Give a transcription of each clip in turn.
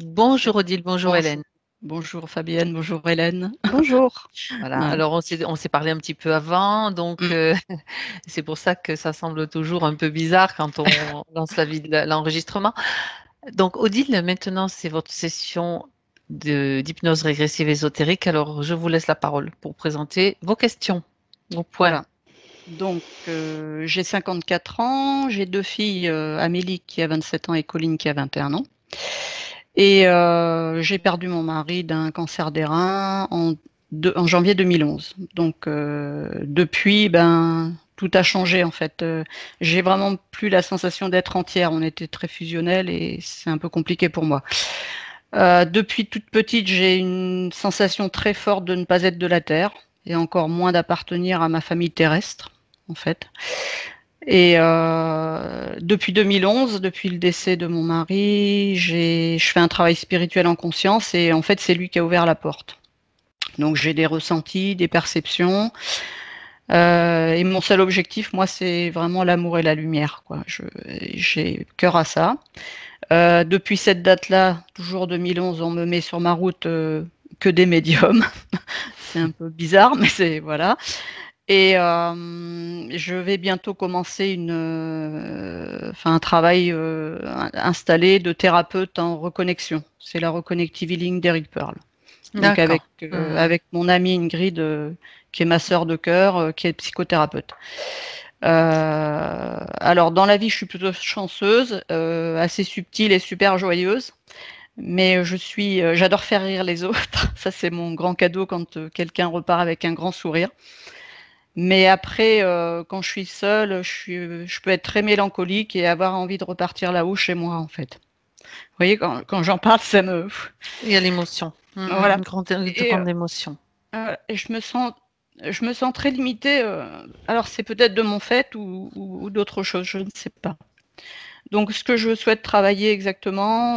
Bonjour Odile, bonjour Bonjour. Hélène. Bonjour Fabienne, bonjour Hélène. Bonjour. Voilà, Voilà. alors on s'est parlé un petit peu avant, donc Mm. c'est pour ça que ça semble toujours un peu bizarre quand on lance l'enregistrement. Donc Odile, maintenant c'est votre session d'hypnose régressive ésotérique, alors je vous laisse la parole pour présenter vos questions. Au point. Voilà. Donc, j'ai 54 ans, j'ai 2 filles, Amélie qui a 27 ans et Colline qui a 21 ans. Et j'ai perdu mon mari d'un cancer des reins en janvier 2011. Donc, depuis, tout a changé en fait. J'ai vraiment plus la sensation d'être entière. On était très fusionnels et c'est un peu compliqué pour moi. Depuis toute petite, j'ai une sensation très forte de ne pas être de la Terre et encore moins d'appartenir à ma famille terrestre, en fait. Et depuis 2011, depuis le décès de mon mari, je fais un travail spirituel en conscience et en fait, c'est lui qui a ouvert la porte. Donc j'ai des ressentis, des perceptions. Et mon seul objectif, moi, c'est vraiment l'amour et la lumière, quoi. J'ai cœur à ça. Depuis cette date-là, toujours 2011, on me met sur ma route que des médiums. C'est un peu bizarre, mais c'est voilà. Et je vais bientôt commencer un travail installé de thérapeute en reconnexion. C'est la Reconnective Healing d'Eric Pearl. Donc D'accord. avec mon amie Ingrid, qui est ma sœur de cœur, qui est psychothérapeute. Alors dans la vie, je suis plutôt chanceuse, assez subtile et super joyeuse. Mais j'adore faire rire les autres. Ça, c'est mon grand cadeau quand quelqu'un repart avec un grand sourire. Mais après, quand je suis seule, je peux être très mélancolique et avoir envie de repartir là-haut chez moi, en fait. Vous voyez, quand j'en parle, ça me... Il y a l'émotion. Voilà. Une Et, grande émotion. et je me sens très limitée. Alors, c'est peut-être de mon fait ou d'autres choses, je ne sais pas. Donc, ce que je souhaite travailler exactement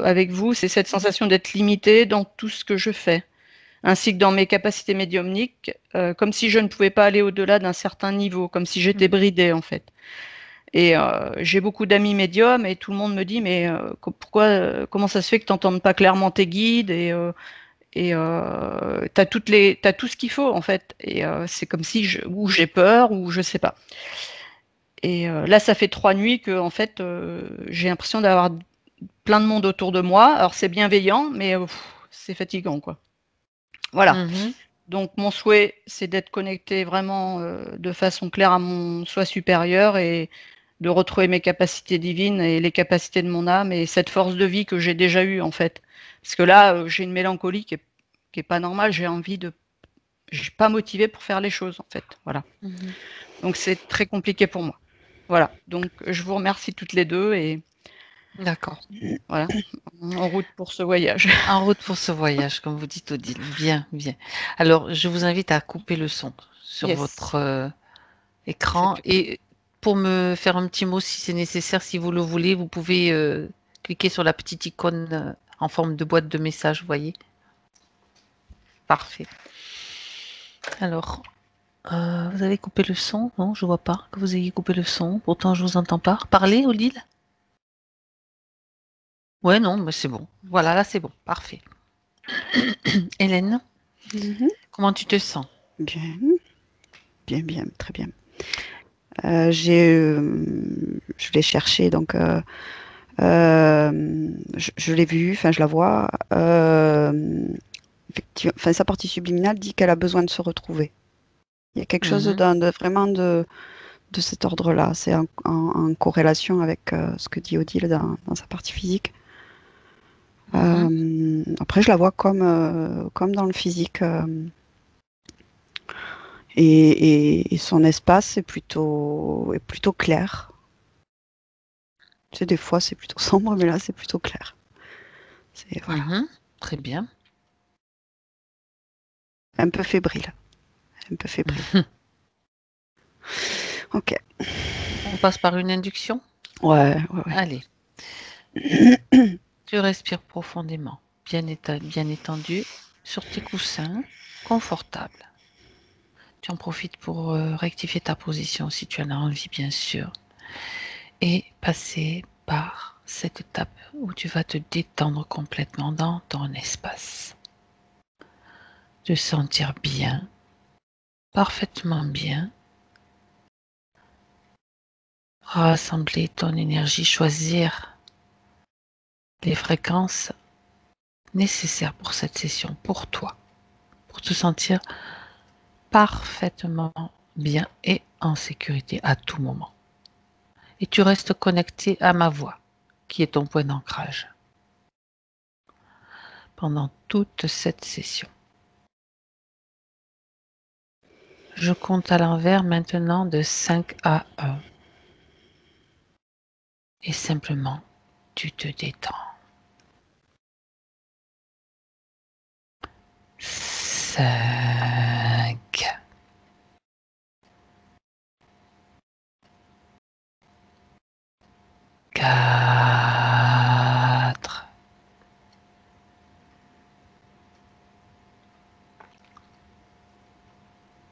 avec vous, c'est cette sensation d'être limitée dans tout ce que je fais, ainsi que dans mes capacités médiumniques, comme si je ne pouvais pas aller au-delà d'un certain niveau, comme si j'étais bridée en fait. Et j'ai beaucoup d'amis médiums et tout le monde me dit mais comment ça se fait que tu n'entendes pas clairement tes guides et t'as tout ce qu'il faut en fait. Et c'est comme si ou j'ai peur ou je sais pas. Et là, ça fait 3 nuits que en fait, j'ai l'impression d'avoir plein de monde autour de moi. Alors c'est bienveillant, mais c'est fatigant quoi. Voilà. Donc mon souhait, c'est d'être connecté vraiment de façon claire à mon soi supérieur et de retrouver mes capacités divines et les capacités de mon âme et cette force de vie que j'ai déjà eue en fait. Parce que là, j'ai une mélancolie qui est pas normale. Je suis pas motivée pour faire les choses en fait. Voilà. Donc c'est très compliqué pour moi. Voilà. Donc je vous remercie toutes les deux et D'accord. voilà, en route pour ce voyage. En route pour ce voyage, comme vous dites, Odile. Bien, bien. Alors, je vous invite à couper le son sur Yes. votre écran. Et pour me faire un petit mot, si c'est nécessaire, si vous le voulez, vous pouvez cliquer sur la petite icône en forme de boîte de messages, vous voyez. Parfait. Alors, vous avez coupé le son? Non, je vois pas que vous ayez coupé le son. Pourtant, je vous entends pas. Parlez, Odile? Ouais, non, mais c'est bon. Voilà, là, c'est bon. Parfait. Hélène, comment tu te sens? Bien, bien, bien, très bien. Je l'ai cherché, donc je l'ai vue, enfin je la vois. Effectivement, enfin, sa partie subliminale dit qu'elle a besoin de se retrouver. Il y a quelque chose vraiment de cet ordre-là. C'est en corrélation avec ce que dit Odile dans sa partie physique. Après, je la vois comme dans le physique. Et son espace est plutôt clair. Tu sais, des fois, c'est plutôt sombre, mais là, c'est plutôt clair. Voilà. Très bien. Un peu fébrile. Un peu fébrile. Ok. On passe par une induction? Ouais. Allez. Tu respires profondément, bien étendu, sur tes coussins, confortable. Tu en profites pour rectifier ta position si tu en as envie, bien sûr. Et passer par cette étape où tu vas te détendre complètement dans ton espace. Te sentir bien, parfaitement bien. Rassembler ton énergie, choisir les fréquences nécessaires pour cette session, pour toi, pour te sentir parfaitement bien et en sécurité à tout moment. Et tu restes connecté à ma voix, qui est ton point d'ancrage, pendant toute cette session. Je compte à l'envers maintenant de 5 à 1. Et simplement, tu te détends. 5, 4,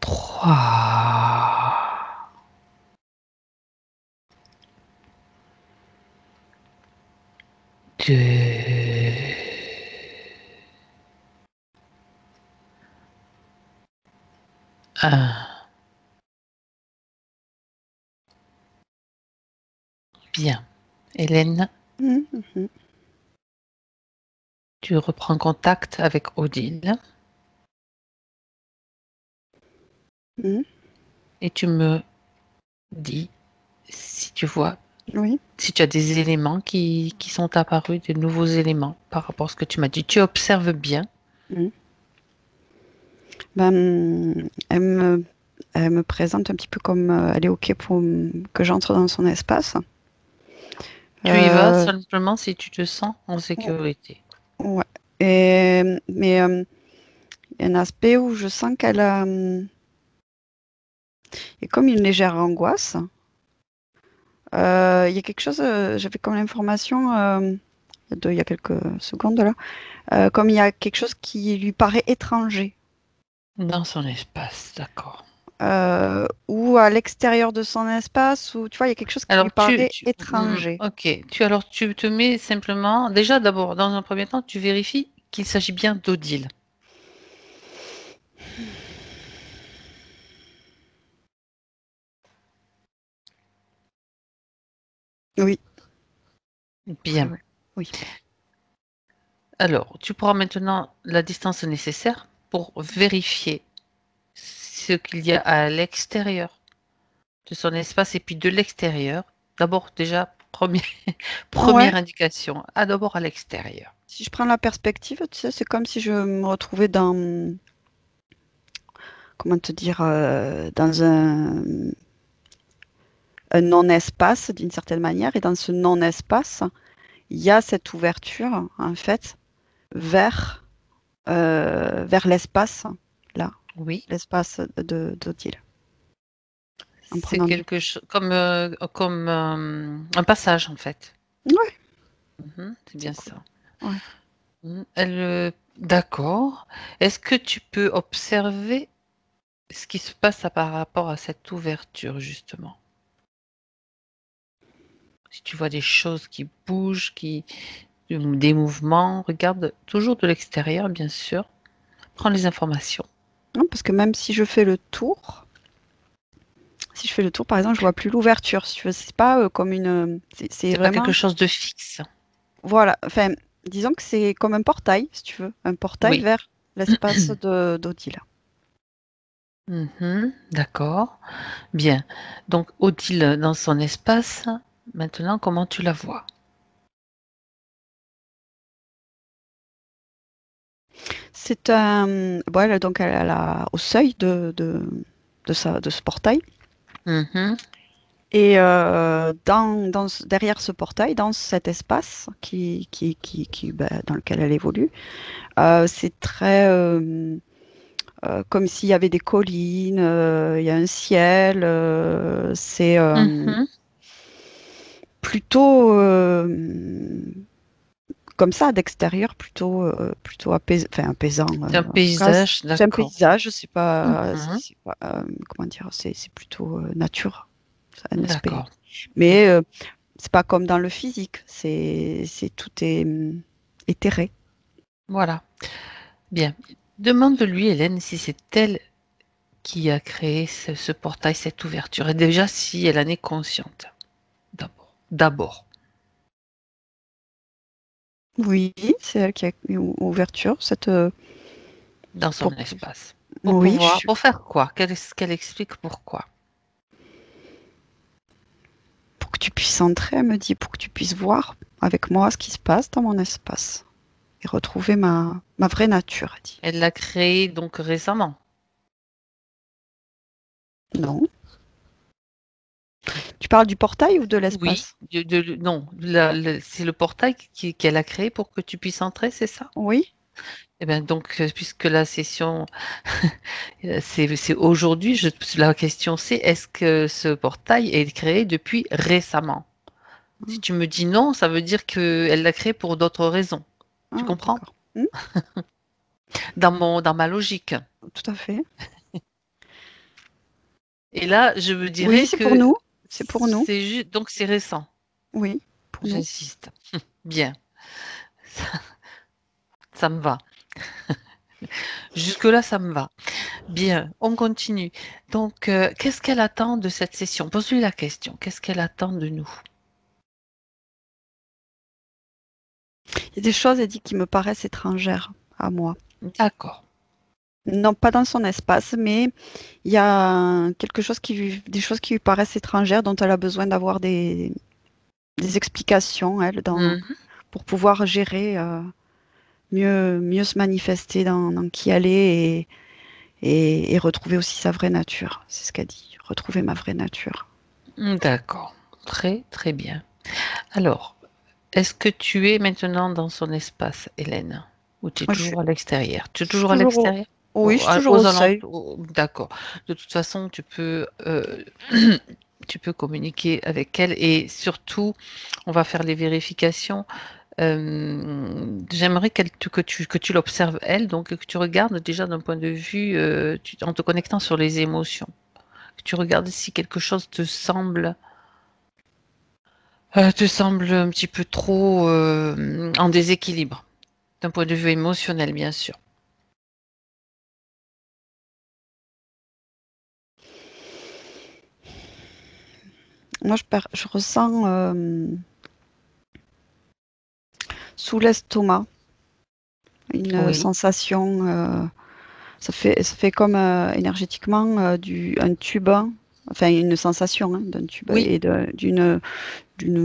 3, 2, 1. Bien. Hélène, tu reprends contact avec Odile. Et tu me dis si tu vois, si tu as des éléments qui sont apparus, des nouveaux éléments par rapport à ce que tu m'as dit. Tu observes bien. Ben, elle me présente un petit peu comme elle est OK pour que j'entre dans son espace. Tu y vas simplement si tu te sens en sécurité. Ouais. Mais il y a un aspect où je sens qu'elle a comme une légère angoisse. Il y a quelque chose, j'avais comme l'information il y a quelques secondes là, comme il y a quelque chose qui lui paraît étranger. Dans son espace, d'accord. Ou à l'extérieur de son espace, ou tu vois, il y a quelque chose qui lui paraît étranger. Ok, tu te mets simplement, déjà d'abord, dans un premier temps, tu vérifies qu'il s'agit bien d'Odile. Oui. Bien. Oui. Alors, tu prends maintenant la distance nécessaire pour vérifier ce qu'il y a à l'extérieur de son espace et puis de l'extérieur. D'abord, déjà, première indication, d'abord à l'extérieur. Si je prends la perspective, tu sais, c'est comme si je me retrouvais dans, comment te dire, dans un non-espace d'une certaine manière. Et dans ce non-espace, il y a cette ouverture, en fait, vers l'espace, là. Oui. L'espace d'Odile. C'est quelque chose comme un passage, en fait. Ouais. C'est bien ça. Ouais. D'accord. Est-ce que tu peux observer ce qui se passe par rapport à cette ouverture, justement? Si tu vois des choses qui bougent, des mouvements, regarde toujours de l'extérieur, bien sûr. Prends les informations. Non, parce que même si je fais le tour, par exemple, je vois plus l'ouverture. Si tu veux, c'est pas comme une. C'est pas vraiment quelque chose de fixe. Voilà. Enfin, disons que c'est comme un portail, si tu veux, un portail vers l'espace d'Odile. D'accord. Bien. Donc, Odile dans son espace, maintenant, comment tu la vois? C'est un. Voilà, donc elle a au seuil de ce portail. Et derrière ce portail, dans cet espace dans lequel elle évolue, c'est très comme s'il y avait des collines, il y a un ciel, c'est plutôt comme ça, d'extérieur, plutôt apaisant. C'est un paysage, d'accord. C'est un paysage, c'est pas, comment dire, c'est plutôt nature, un aspect. D'accord. Mais c'est pas comme dans le physique, tout est éthéré. Voilà. Bien. Demande-lui, Hélène, si c'est elle qui a créé ce portail, cette ouverture. Et déjà, si elle en est consciente. D'abord. Oui, c'est elle qui a une ouverture, Dans son pour- espace. oui, Pour faire quoi? Qu'elle explique pourquoi. pour que tu puisses entrer, elle me dit, pour que tu puisses voir avec moi ce qui se passe dans mon espace et retrouver ma vraie nature, elle dit. Elle l'a créé donc récemment. Non. Tu parles du portail ou de Oui, l'espace? non, c'est le portail qu'elle a créé pour que tu puisses entrer, c'est ça? Oui. Eh bien, donc, puisque la session, c'est aujourd'hui, la question c'est, est-ce que ce portail est créé depuis récemment? Si tu me dis non, ça veut dire qu'elle l'a créé pour d'autres raisons. Tu Ah, comprends? d'accord. Dans ma logique. Tout à fait. Et là, je me Oui, dirais c'est pour que nous. C'est pour nous. c'est juste, donc c'est récent. Oui, pour nous. J'insiste. Bien. Ça, ça me va. Jusque-là, ça me va. Bien, on continue. Donc, qu'est-ce qu'elle attend de cette session? Pose-lui la question. Qu'est-ce qu'elle attend de nous? Il y a des choses, elle dit, qui me paraissent étrangères à moi. D'accord. Non, pas dans son espace, mais il y a des choses qui lui paraissent étrangères dont elle a besoin d'avoir des explications, elle, Mhm. pour pouvoir gérer, mieux se manifester dans qui elle est et retrouver aussi sa vraie nature. C'est ce qu'elle dit, retrouver ma vraie nature. D'accord. Très, très bien. Alors, est-ce que tu es maintenant dans son espace, Hélène? Ou tu es Moi, je suis, toujours à l'extérieur? Tu es je suis toujours à toujours l'extérieur? oui, je suis toujours Aux au seuil. alentours? D'accord. De toute façon, tu peux, tu peux communiquer avec elle et surtout, on va faire les vérifications. J'aimerais que tu l'observes elle, donc que tu regardes déjà d'un point de vue, en te connectant sur les émotions, que tu regardes si quelque chose te semble un petit peu trop en déséquilibre, d'un point de vue émotionnel, bien sûr. Moi, je ressens sous l'estomac une Oui, sensation. Ça fait comme énergétiquement un tube, hein, enfin une sensation hein, d'un tube oui. et d'une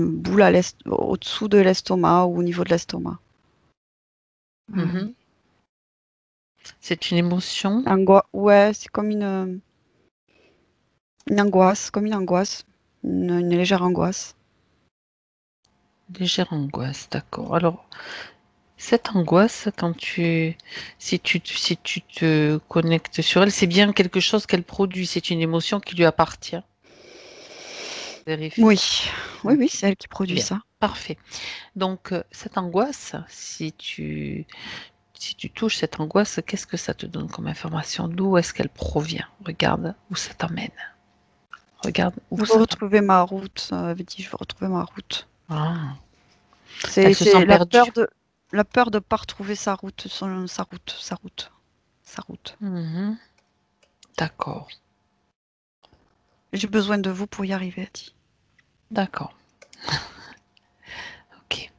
boule au-dessous de l'estomac ou au niveau de l'estomac. Mhm. C'est une émotion, Ouais, c'est comme une angoisse, une légère angoisse. légère angoisse, d'accord. Alors, cette angoisse, si tu te connectes sur elle, c'est bien quelque chose qu'elle produit, c'est une émotion qui lui appartient. Vérifie. Oui, oui, oui, Ok, c'est elle qui produit bien, ça. parfait. Donc, cette angoisse, si tu touches cette angoisse, qu'est-ce que ça te donne comme information? D'où est-ce qu'elle provient? Regarde où ça t'emmène. Regarde où Je veux ça t'emmène. retrouver ma route, ça avait dit, je veux retrouver ma route. Ah, elle se sent C'est perdue. la peur de pas retrouver sa route, sa route. Mhm. D'accord, J'ai besoin de vous pour y arriver, elle dit. d'accord. Ok.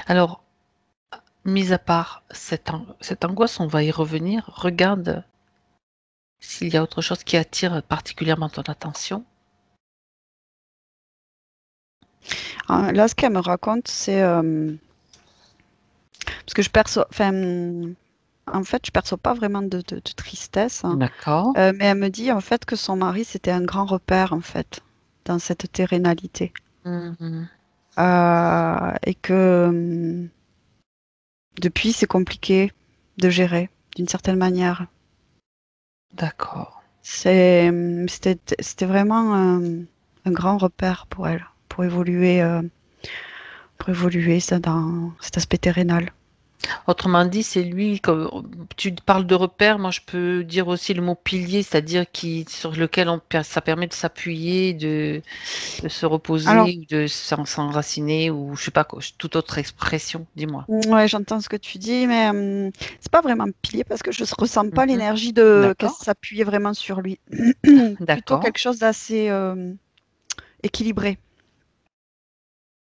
Alors, mis à part cette angoisse, on va y revenir. Regarde s'il y a autre chose qui attire particulièrement ton attention. Là, ce qu'elle me raconte, c'est parce que je perçois, enfin, en fait, je perçois pas vraiment de tristesse, hein. D'accord. Mais elle me dit en fait que son mari c'était un grand repère en fait dans cette terrénalité. Mhm. Et que depuis c'est compliqué de gérer d'une certaine manière. D'accord. C'était vraiment un grand repère pour elle, pour évoluer ça dans cet aspect terrénal. Autrement dit, c'est lui, comme tu parles de repère, moi je peux dire aussi le mot pilier, c'est-à-dire sur lequel ça permet de s'appuyer, de se Alors, reposer, ou de s'enraciner, ou je sais pas, toute autre expression, dis-moi. ouais, j'entends ce que tu dis, mais c'est pas vraiment pilier parce que je ne ressens pas Mhm. l'énergie de qu'elle D'accord, s'appuyait vraiment sur lui. Plutôt d'accord. quelque chose d'assez équilibré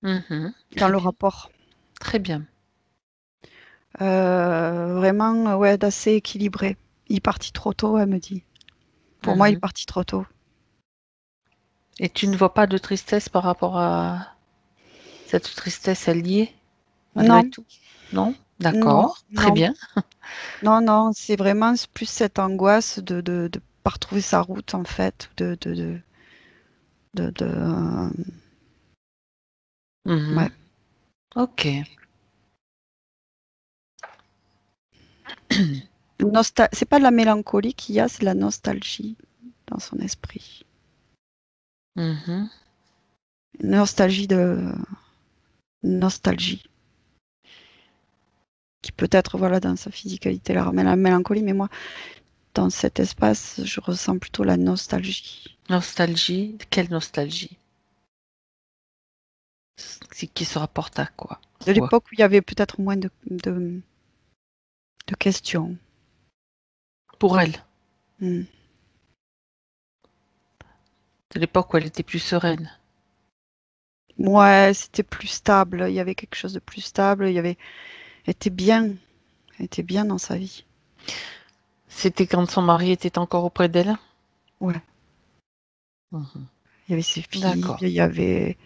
Mhm. dans Très le bien, rapport. très bien. Vraiment, ouais, d'assez équilibré. Il est parti trop tôt, elle me dit. Pour moi, il est Mhm. parti trop tôt. Et tu ne vois pas de tristesse par rapport à cette tristesse, elle y est, malgré Non, tout? Non? non, D'accord, très non, bien. non, non, c'est vraiment plus cette angoisse de pas retrouver sa route, en fait, de ouais. Mhm. Ok. C'est pas de la mélancolie qu'il y a, c'est de la nostalgie dans son esprit. Mhm. Une nostalgie qui peut être voilà dans sa physicalité la mélancolie, mais moi dans cet espace je ressens plutôt la nostalgie. Nostalgie, quelle nostalgie? Qui se rapporte à quoi? De Quoi? l'époque où il y avait peut-être moins de questions. Pour elle, Hmm. de l'époque où elle était plus sereine. Ouais, c'était plus stable, il y avait quelque chose de plus stable, elle était bien dans sa vie. C'était quand son mari était encore auprès d'elle? Ouais, Mhm. il y avait ses filles, D'accord. il y avait.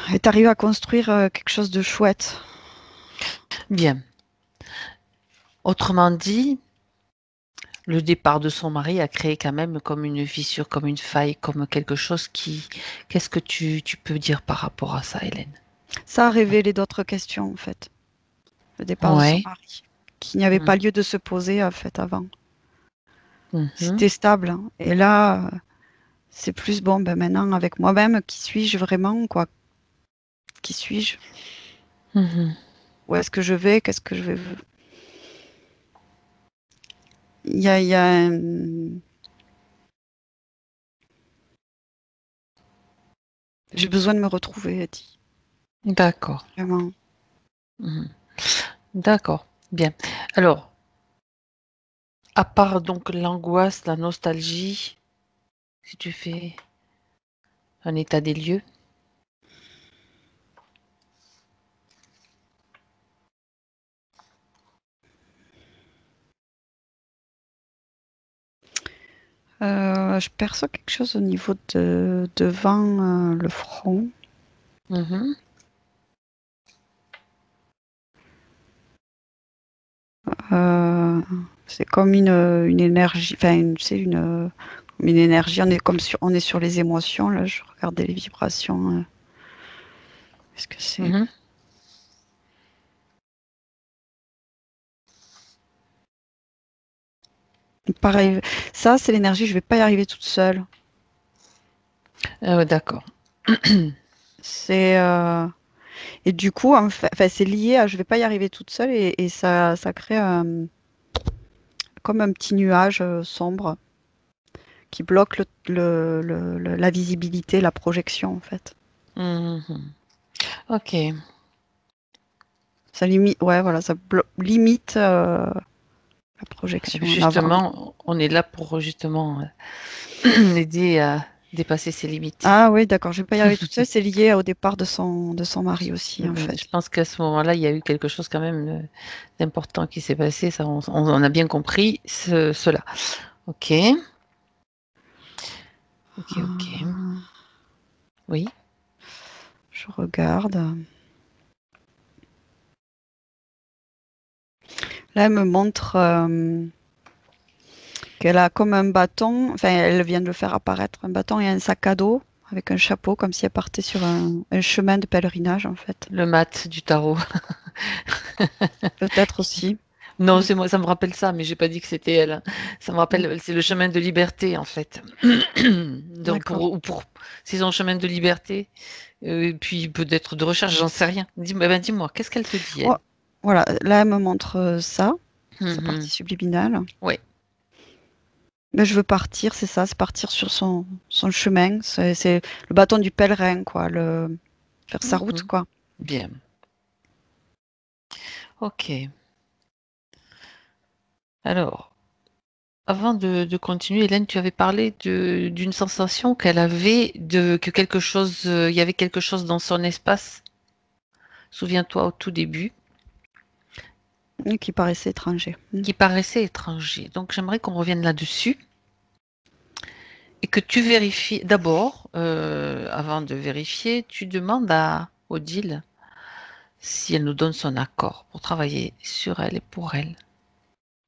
Elle est arrivée à construire quelque chose de chouette. Bien. Autrement dit, le départ de son mari a créé quand même comme une fissure, comme une faille, comme quelque chose qui... Qu'est-ce que tu peux dire par rapport à ça, Hélène? Ça a révélé d'autres questions en fait. Le départ de son Ouais. mari, qui n'y avait pas lieu de se poser en fait avant. Mhm. C'était stable, hein. Et là, c'est plus bon, ben maintenant avec moi-même, qui suis-je vraiment, quoi? Qui suis-je? Mhm. Où est-ce que je vais? Qu'est-ce que je vais? Il y a J'ai besoin de me retrouver, elle dit. D'accord. Vraiment. Mhm. D'accord. Bien. Alors, à part donc l'angoisse, la nostalgie, si tu fais un état des lieux. Je perçois quelque chose au niveau de devant le front. Mhm. Euh, c'est comme une énergie, enfin, une énergie. On est sur les émotions. Là, je regardais les vibrations. Qu'est-ce que c'est? Mhm. Pareil, ça, c'est l'énergie. Je vais pas y arriver toute seule. D'accord. C'est et du coup, en fait, enfin, c'est lié à je vais pas y arriver toute seule et ça crée comme un petit nuage sombre qui bloque la visibilité, la projection en fait. Mhm. Ok. Ça limite, ouais, voilà, limite la projection en avant. Justement, on est là pour justement l'aider à dépasser ses limites. Ah oui, d'accord, je vais pas y arriver toute seule. C'est lié au départ de son mari aussi, en Je fait. pense qu'à ce moment-là, il y a eu quelque chose quand même d'important qui s'est passé. Ça, on a bien compris cela. Ok. Ok, ok. Ah, Oui. je regarde. Là, elle me montre qu'elle a comme un bâton. Enfin, elle vient de le faire apparaître, un bâton et un sac à dos avec un chapeau, comme si elle partait sur un chemin de pèlerinage, en fait. Le mat du tarot. Peut-être aussi. Non, c'est moi, ça me rappelle ça, mais j'ai pas dit que c'était elle, hein. Ça me Mm, rappelle, c'est le chemin de liberté en fait. Donc d'accord. c'est son chemin de liberté Et puis peut-être de recherche, j'en sais rien. Dis-moi, qu'est-ce qu'elle te dit, elle? Oh, voilà, là, elle me montre ça, sa partie Mhm. subliminale. Ouais. Mais je veux partir, c'est ça, c'est partir sur son chemin. C'est le bâton du pèlerin, quoi, faire sa route, Mhm. quoi. Bien. Ok. Alors, avant de continuer, Hélène, tu avais parlé d'une sensation qu'elle avait que quelque chose, il y avait quelque chose dans son espace. Souviens-toi au tout début, Qui paraissait étranger. qui paraissait étranger. Donc, j'aimerais qu'on revienne là-dessus et que tu vérifies d'abord, avant de vérifier, tu demandes à Odile si elle nous donne son accord pour travailler sur elle et pour elle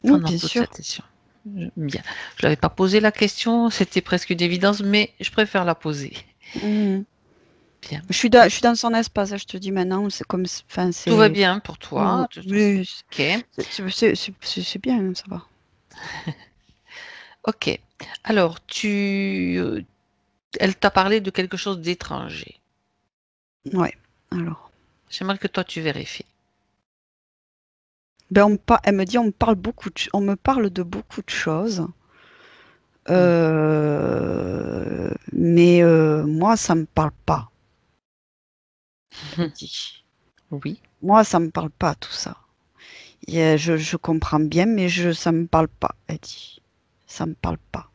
Oui, pendant bien toute sûr. cette session. Bien. Je n'avais pas posé la question, c'était presque une évidence, mais je préfère la poser. Mhm. Bien. Je suis dans son espace, je te dis maintenant, c'est comme, enfin, Tout va c'est, bien pour toi. oui, Ok. c'est bien, ça va. Ok. Alors, elle t'a parlé de quelque chose d'étranger. Ouais. Alors, J'aimerais que toi tu vérifies. ben elle me dit, on me parle de beaucoup de choses, Hmm. mais moi, ça me parle pas. Elle dit. Oui. Moi, ça me parle pas tout ça. Je comprends bien, mais ça me parle pas. Elle dit. Ça me parle pas.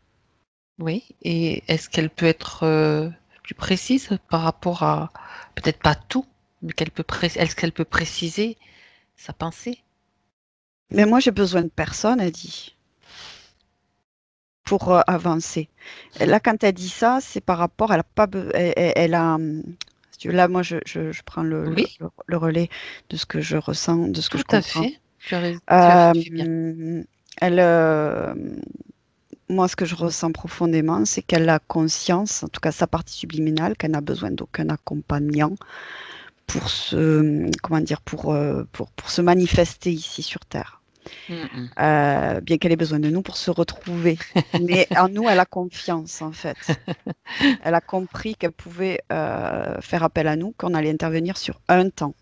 Oui. Et est-ce qu'elle peut être plus précise par rapport à peut-être pas tout, mais est-ce qu'elle peut préciser sa pensée? Mais moi, j'ai besoin de personne, elle dit, pour avancer. Et là, quand elle dit ça, c'est par rapport, elle a pas, elle a, si tu veux, là, moi, je prends Oui, le relais de ce que je ressens, de ce que tout je à comprends. fait. Tu fais bien. Euh, elle, moi, ce que je ressens profondément, c'est qu'elle a conscience, en tout cas sa partie subliminale, qu'elle n'a besoin d'aucun accompagnant pour comment dire, pour se manifester ici sur Terre. Mm, Bien qu'elle ait besoin de nous pour se retrouver. Mais en nous, elle a confiance, en fait. Elle a compris qu'elle pouvait faire appel à nous, qu'on allait intervenir sur un temps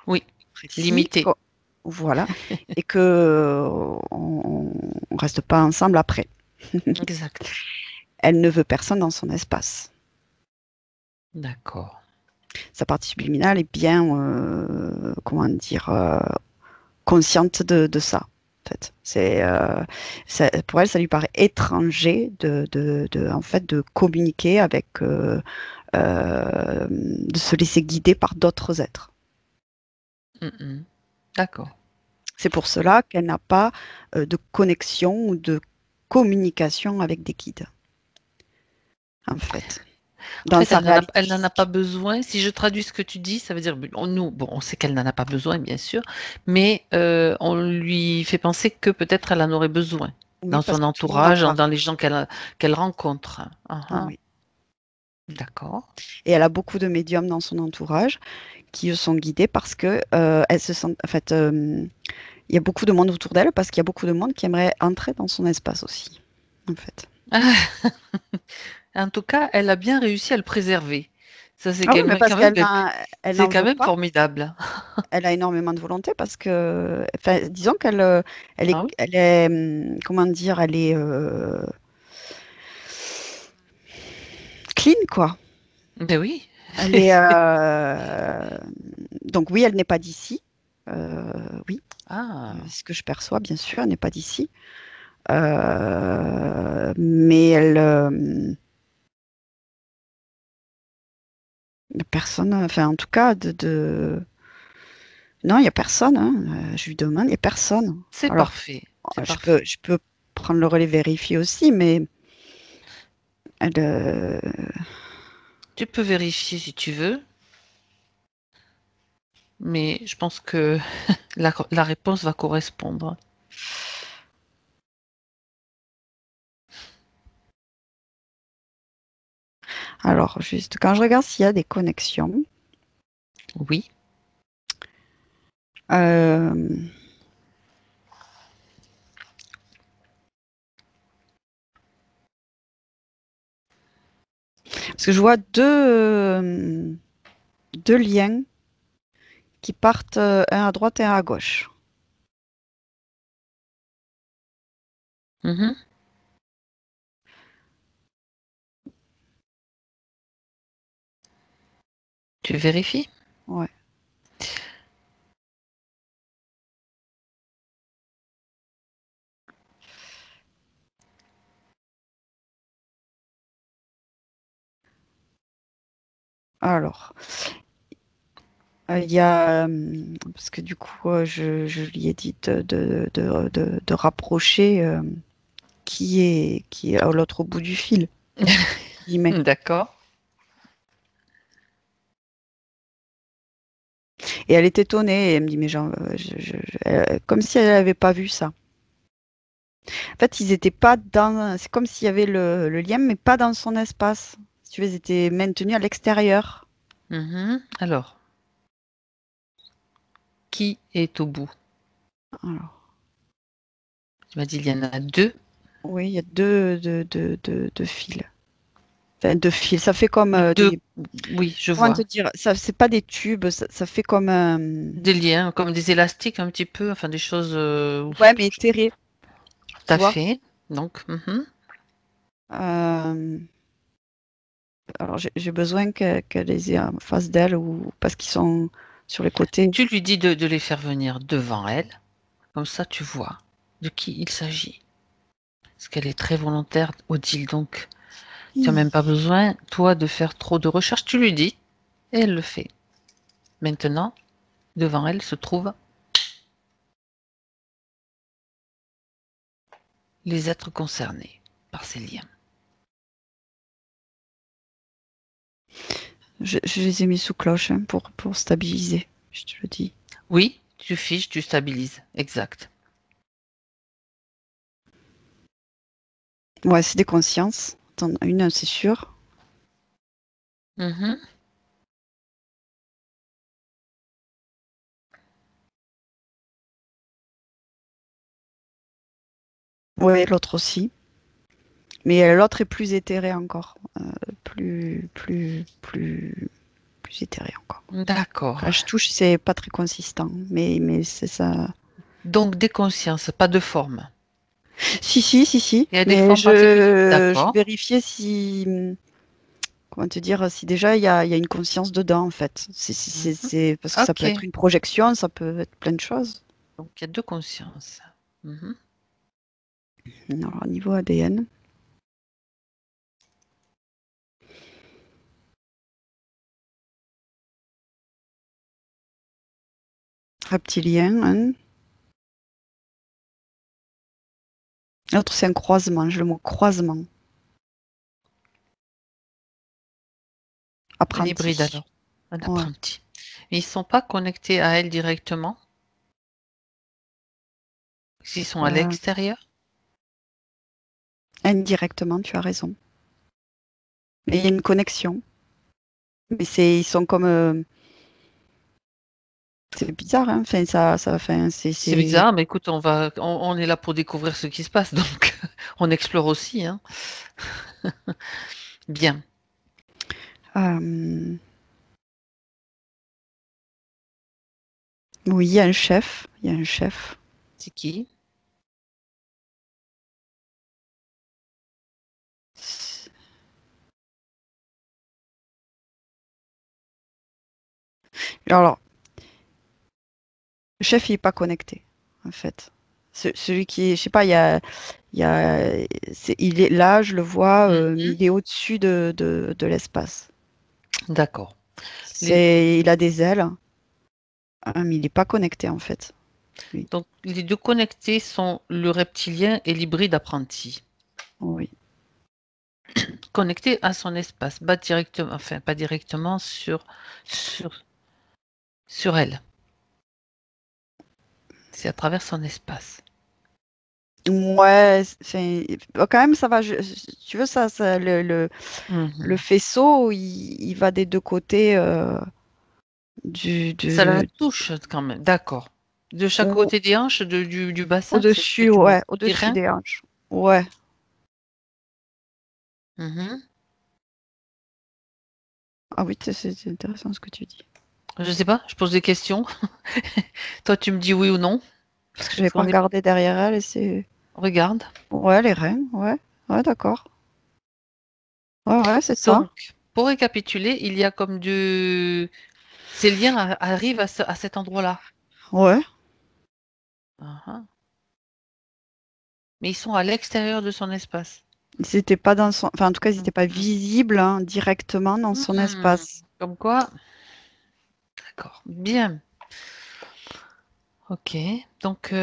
oui, précis, limité. voilà, et que on reste pas ensemble après. Exact. Elle ne veut personne dans son espace. D'accord. Sa partie subliminale est bien, comment dire, consciente de ça. En fait, pour elle, ça lui paraît étranger en fait, de communiquer avec, de se laisser guider par d'autres êtres. Mm. D'accord. C'est pour cela qu'elle n'a pas de connexion ou de communication avec des guides, en fait, En dans fait, sa réalité elle n'en a pas physique. besoin. Si je traduis ce que tu dis, ça veut dire, nous, bon, on sait qu'elle n'en a pas besoin, bien sûr, mais on lui fait penser que peut-être elle en aurait besoin Oui, dans parce son que tout le monde en entourage, parle. dans les gens qu'elle rencontre. Ah, ah. Oui. D'accord. Et elle a beaucoup de médiums dans son entourage qui sont guidés parce que elle se sent, en fait, il y a beaucoup de monde autour d'elle parce qu'il y a beaucoup de monde qui aimerait entrer dans son espace aussi, en fait. En tout cas, elle a bien réussi à le préserver. Ça, Ah oui, mais parce elle c'est n'en quand veut même pas. formidable. Elle a énormément de volonté parce que, enfin, disons qu'elle, Ah oui? elle est, comment dire, elle est clean, quoi. Ben oui. Elle est, donc oui, elle n'est pas d'ici. Oui, Ah, ce que je perçois, bien sûr, elle n'est pas d'ici. Mais personne, enfin, en tout cas, non, il n'y a personne, hein. Je lui demande, il n'y a personne. c'est Alors, parfait. C'est parfait. je peux prendre le relais vérifier aussi, mais elle, Tu peux vérifier si tu veux, mais je pense que la réponse va correspondre. alors, juste quand je regarde s'il y a des connexions, Oui. euh, parce que je vois deux, 2 liens qui partent un à droite et un à gauche. Mhm. Tu vérifies? Ouais. Alors, il y a, parce que du coup, je lui ai dit de rapprocher qui est à l'autre bout du fil. Guillemets. D'accord. Et elle est étonnée, et elle me dit, mais genre, comme si elle n'avait pas vu ça. En fait, ils étaient pas dans. C'est comme s'il y avait le lien, mais pas dans son espace. Si tu veux, ils étaient maintenus à l'extérieur. Mhm. Alors, qui est au bout? Alors, Tu m'as dit il y en a 2. oui, il y a deux fils. Enfin, deux fils. Ça fait comme Deux. des. Oui, je Comment te vois. dire? Ça, c'est pas des tubes, ça fait comme. Des liens, comme des élastiques un petit peu, enfin des choses. Ouais, mais terré, Tout tu à vois. fait. Donc, Euh, Alors, j'ai besoin qu'elle les ait en face d'elle ou parce qu'ils sont sur les côtés. tu lui dis de les faire venir devant elle. Comme ça, tu vois de qui il s'agit. Parce qu'elle est très volontaire, Odile, donc tu n'as même pas besoin, toi, de faire trop de recherches. Tu lui dis, et elle le fait. Maintenant, devant elle se trouvent les êtres concernés par ces liens. Je les ai mis sous cloche hein, pour stabiliser, je te le dis. Oui, tu fiches, tu stabilises. Exact. Ouais, c'est des consciences. T'en as une, c'est sûr. Mhm. Ouais, l'autre aussi. Mais l'autre est plus éthéré encore. Plus éthéré encore. D'accord. Quand je touche, c'est pas très consistant. Mais c'est ça. Donc, des consciences, pas de forme. Si. Il y a des Mais formes particulières. je D'accord. vérifiais si. Comment te dire, si déjà il y a une conscience dedans, en fait. Mhm. Parce que ça peut être Ok. une projection, ça peut être plein de choses. Donc, il y a 2 consciences. Mhm. Alors, au niveau ADN. Reptilien, hein. L'autre, c'est un croisement. J'ai le mot croisement. Un hybride Apprenti. alors. Un Ouais. apprenti. Mais ils ne sont pas connectés à elle directement. S'ils sont à Euh, l'extérieur. Indirectement, tu as raison. Mais il y a une connexion. Mais ils sont comme. C'est bizarre, hein. Enfin, enfin, C'est bizarre, mais écoute, on est là pour découvrir ce qui se passe, donc on explore aussi, hein. Bien. euh, oui, il y a un chef. Il y a un chef. C'est qui? Alors, le chef, il n'est pas connecté, en fait. Celui qui est, je sais pas, il y a, il est là, je le vois, mais Mhm. il est au-dessus de l'espace. D'accord. Les- Il a des ailes, hein, mais il n'est pas connecté, en fait. Lui. donc, les 2 connectés sont le reptilien et l'hybride apprenti. Oui. Connecté à son espace, pas directement, enfin, pas directement sur, sur elle. C'est à travers son espace. Ouais, quand même, ça va. Tu veux, le Mhm. faisceau, il va des deux côtés Ça la du, touche quand même, d'accord. De chaque au- côté des hanches, du bassin, c'est ce que au-dessus, tu vois. ouais, Des au-dessus reins? des hanches. Ouais. Mhm. Ah oui, c'est intéressant ce que tu dis. Je sais pas, je pose des questions. Toi, tu me dis oui ou non. Parce que j'avais pas On est... regardé derrière elle et c'est. Regarde. Ouais, les reins, ouais. Ouais, d'accord. Ouais, ouais, c'est ça. Donc, pour récapituler, il y a comme du... Ces liens arrivent à cet endroit-là. Ouais. Ah. Mais ils sont à l'extérieur de son espace. Ils étaient pas dans son. Enfin, en tout cas, ils n'étaient pas Mhm. visibles hein, directement dans son Mhm. espace. Comme quoi, d'accord. Bien. Ok. Donc,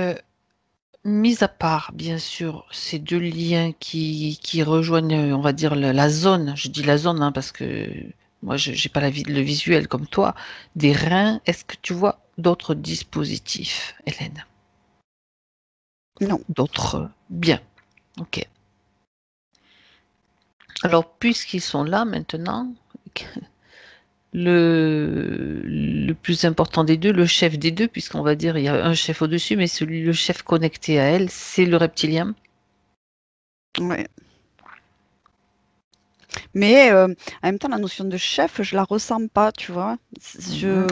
mis à part, bien sûr, ces deux liens qui rejoignent, on va dire, la zone, je dis la zone hein, parce que moi, je n'ai pas le visuel comme toi, des reins, est-ce que tu vois d'autres dispositifs, Hélène? Non. D'autres? Bien, ok. Alors, puisqu'ils sont là maintenant, le plus important des deux, le chef des deux, puisqu'on va dire il y a un chef au-dessus, mais le chef connecté à elle, c'est le reptilien. Ouais. Mais en même temps, la notion de chef, je la ressens pas, tu vois.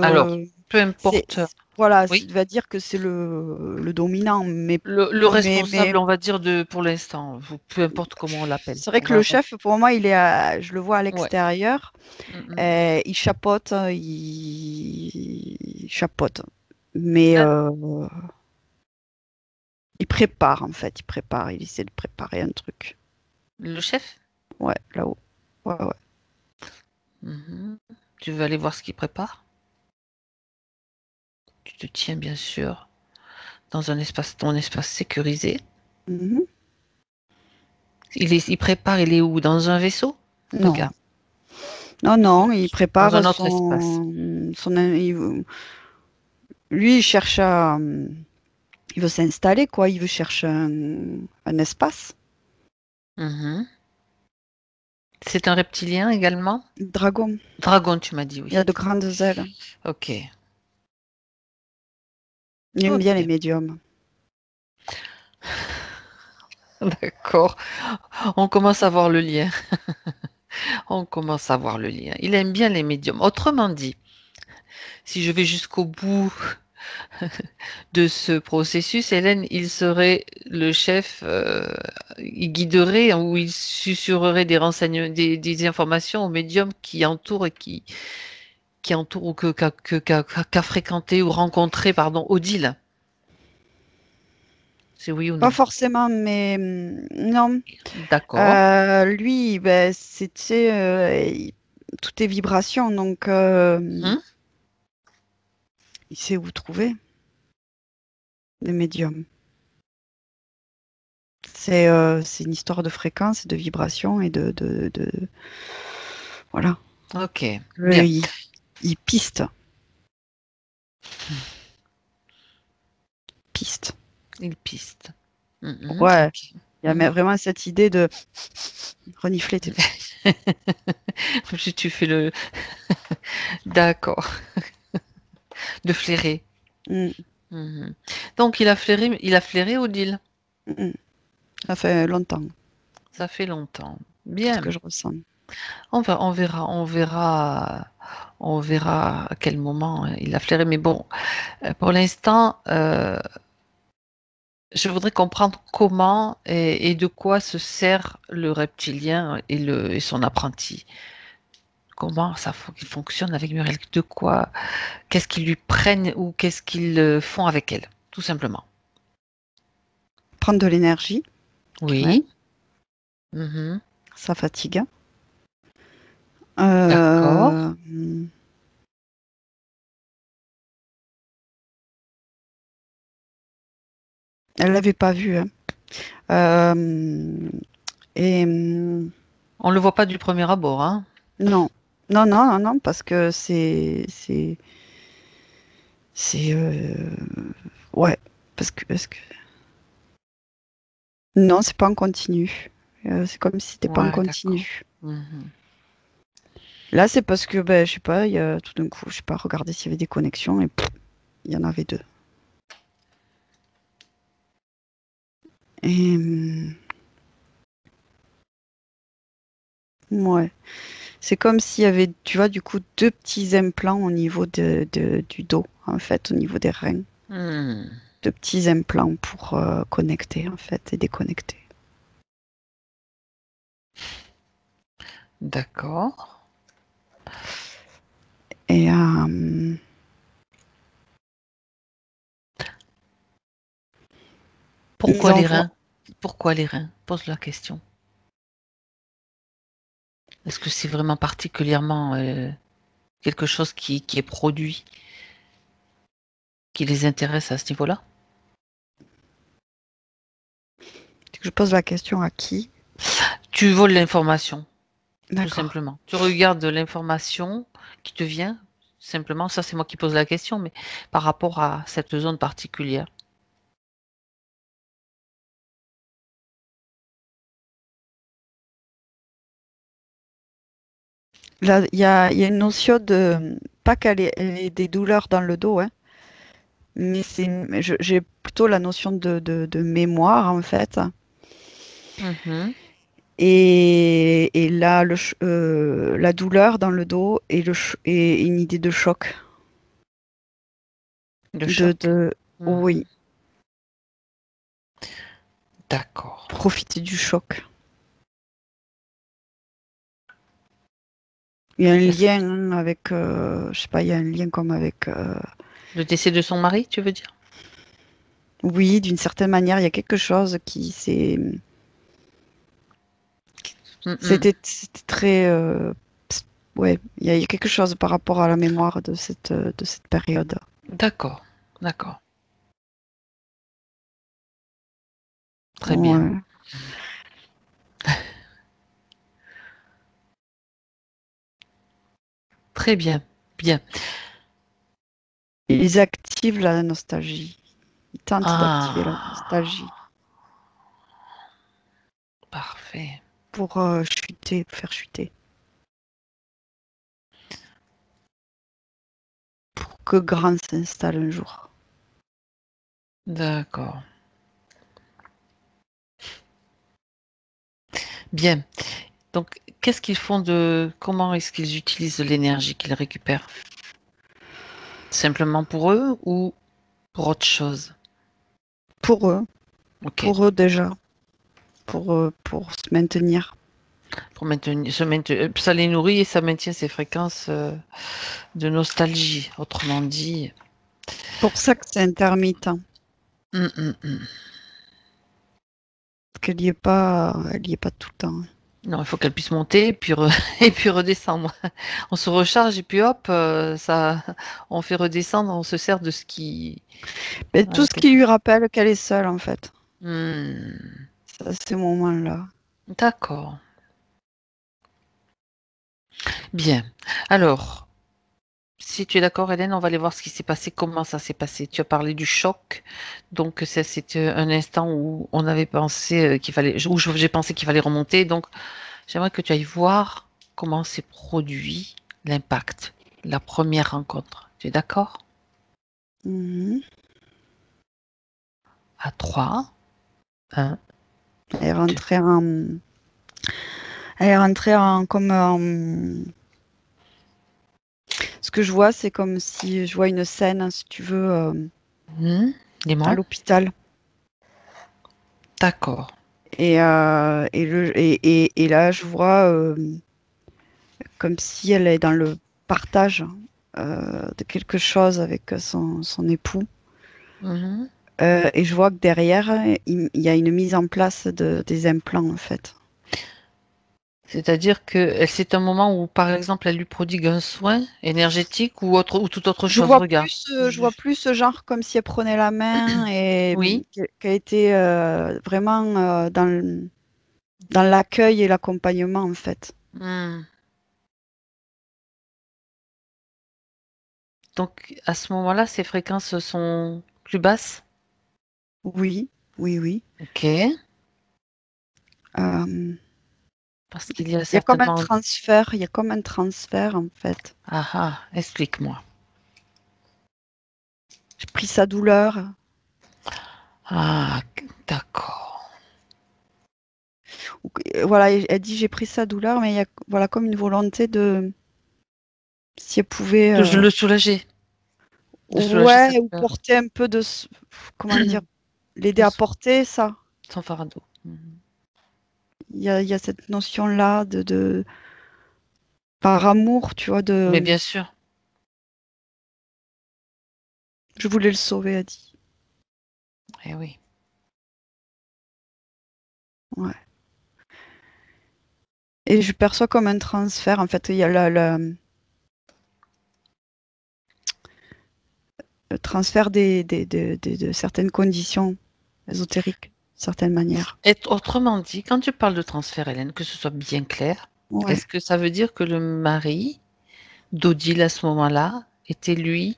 Alors, Je. peu C'est. importe. Voilà, Oui. tu vas dire que c'est le dominant, Le mais responsable, on va dire, pour l'instant, peu importe comment on l'appelle. c'est vrai On que le va... chef, pour moi, je le vois à Ouais. l'extérieur. Mm, mm. Il chapeaute, il chapeaute. Mais Ah, il prépare, en fait. Il prépare, il essaie de préparer un truc. le chef? Ouais, là-haut. Ouais, ouais. Mhm. Tu veux aller voir ce qu'il prépare? Tu te tiens, bien sûr, dans ton espace sécurisé. Mhm. Il prépare, il est où? Dans un vaisseau? Non. Regarde, Non, non, il dans un prépare autre espace. lui, il cherche à. Il veut s'installer, quoi. Il veut chercher un espace. Mhm. C'est un reptilien également? Dragon. Dragon, tu m'as dit Il a oui. de grandes ailes. Ok. Il aime bien les Ok. médiums. D'accord. On commence à voir le lien. On commence à voir le lien. Il aime bien les médiums. Autrement dit, si je vais jusqu'au bout de ce processus, Hélène, il serait le chef, il guiderait ou il susurrerait des renseignements, des informations aux médiums qui entourent et qui entourent ou qu'a fréquenté ou rencontré, pardon, Odile. C'est oui ou Pas non? forcément, mais non. D'accord. Lui, ben, c'était tout est vibration, donc Mhm. il sait où trouver les médiums. C'est une histoire de fréquence, et de vibration et voilà. Ok, Euh, bien. il, il piste, piste. Il piste. Mhm. Ouais, Ok. il y a Mhm. vraiment cette idée de renifler. Tu fais le... D'accord. De flairer. Mm, Mhm. Donc il a flairé Odile. mm. Ça fait longtemps, Ça fait longtemps. c'est ce que Bien. je ressens. On verra à quel moment il a flairé. Mais bon, pour l'instant, je voudrais comprendre comment et de quoi se sert le reptilien et son apprenti. Comment ça qu'il fonctionne avec Muriel? De quoi? Qu'est-ce qu'ils lui prennent ou qu'est-ce qu'ils font avec elle? Tout simplement. Prendre de l'énergie, quand même, Oui. Mhm. ça fatigue. D'accord. Euh, Elle l'avait pas vu, hein. Euh, et On le voit pas du premier abord, hein? non, non, non, non, non, parce que c'est ouais, parce que non, c'est pas en continu. C'est comme si c'était pas en Ouais, d'accord. continu. Mhm. Là, c'est parce que ben, je sais pas, il y a tout d'un coup, je sais pas, regarder s'il y avait des connexions et pff, il y en avait deux. Et ouais, C'est comme s'il y avait, tu vois, du coup, deux petits implants au niveau du dos, en fait, au niveau des reins. Hmm, Deux petits implants pour connecter, en fait, et déconnecter. d'accord. Et ils Pourquoi les envoient. reins? Pourquoi les reins? Pose la question. Est-ce que c'est vraiment particulièrement quelque chose qui est produit, qui les intéresse à ce niveau-là? Je pose la question à qui? Tu voles l'information, tout D'accord. simplement. Tu regardes l'information qui te vient, simplement. Ça, c'est moi qui pose la question, mais par rapport à cette zone particulière. Là, il y a une notion de, pas elle ait des douleurs dans le dos, hein, mais j'ai plutôt la notion de mémoire, en fait. Mhm. Et là, la douleur dans le dos et une idée de choc. Le choc. Mhm. Oui, D'accord. profiter du choc. Il y a un Est-ce- lien hein, avec, je sais pas, il y a un lien comme avec, Le décès de son mari, tu veux dire? oui, d'une certaine manière, il y a quelque chose qui s'est, Mhm. c'était très, ouais, il y a quelque chose par rapport à la mémoire de cette période. D'accord. D'accord. Très bien. Ouais. Très bien. Bien. Ils activent la nostalgie. Ils tentent d'activer la nostalgie Ah, parfait. pour chuter, faire chuter. Pour que Grand s'installe un jour. D'accord. Bien. Donc, qu'est-ce qu'ils font comment est-ce qu'ils utilisent l'énergie qu'ils récupèrent? Simplement pour eux ou pour autre chose? Pour eux. Ok. Pour eux déjà. Pour se maintenir. Pour ça les nourrit et ça maintient ces fréquences de nostalgie. Autrement dit. Pour ça que c'est intermittent. Hum, hum, hum. Parce elle y est pas tout le temps. Non, il faut qu'elle puisse monter et puis, et puis redescendre. On se recharge et puis hop, on fait redescendre, on se sert de ce qui. Mais tout Voilà, ce qui lui rappelle qu'elle est seule, en fait. Hmm, C'est à ces moments-là. d'accord. Bien. Alors, si tu es d'accord, Hélène, on va aller voir ce qui s'est passé, comment ça s'est passé. Tu as parlé du choc. Donc, ça, c'était un instant où on avait pensé qu'il fallait, où j'ai pensé qu'il fallait remonter. Donc, j'aimerais que tu ailles voir comment s'est produit l'impact, la première rencontre. Tu es d'accord? Mhm. À 3, 1, Elle est 2. rentrée en... Elle est rentrée comme en... Ce que je vois, c'est comme si je vois une scène, si tu veux, à Dis-moi. l'hôpital. D'accord. Et là, je vois comme si elle est dans le partage de quelque chose avec son époux. Mhm. Et je vois que derrière, il y a une mise en place des implants, en fait. C'est-à-dire que c'est un moment où, par exemple, elle lui prodigue un soin énergétique ou autre ou toute autre Je chose. vois Regarde. je vois plus ce genre comme si elle prenait la main et Oui. qu'elle était vraiment dans l'accueil et l'accompagnement, en fait. Hmm. Donc, à ce moment-là, ces fréquences sont plus basses. Oui, oui, oui. Ok. Euh, Parce qu'il y a Il y a comme un certainement. transfert, il y a comme un transfert, en fait. Ah ah, explique-moi. J'ai pris sa douleur. Ah, d'accord. Voilà, elle dit j'ai pris sa douleur, mais il y a voilà, comme une volonté de si elle pouvait De le soulager. De soulager ouais, cette ou peur. porter un peu de comment dire, l'aider De à porter ça. son fardeau. Mhm. Il y a cette notion-là par amour, tu vois, Mais bien sûr. je voulais le sauver, elle dit. Eh oui. Ouais. Et je perçois comme un transfert. En fait, il y a le transfert de certaines conditions ésotériques, d'une certaine manière. Et autrement dit, quand tu parles de transfert, Hélène, que ce soit bien clair, Ouais. est-ce que ça veut dire que le mari d'Odile à ce moment-là était lui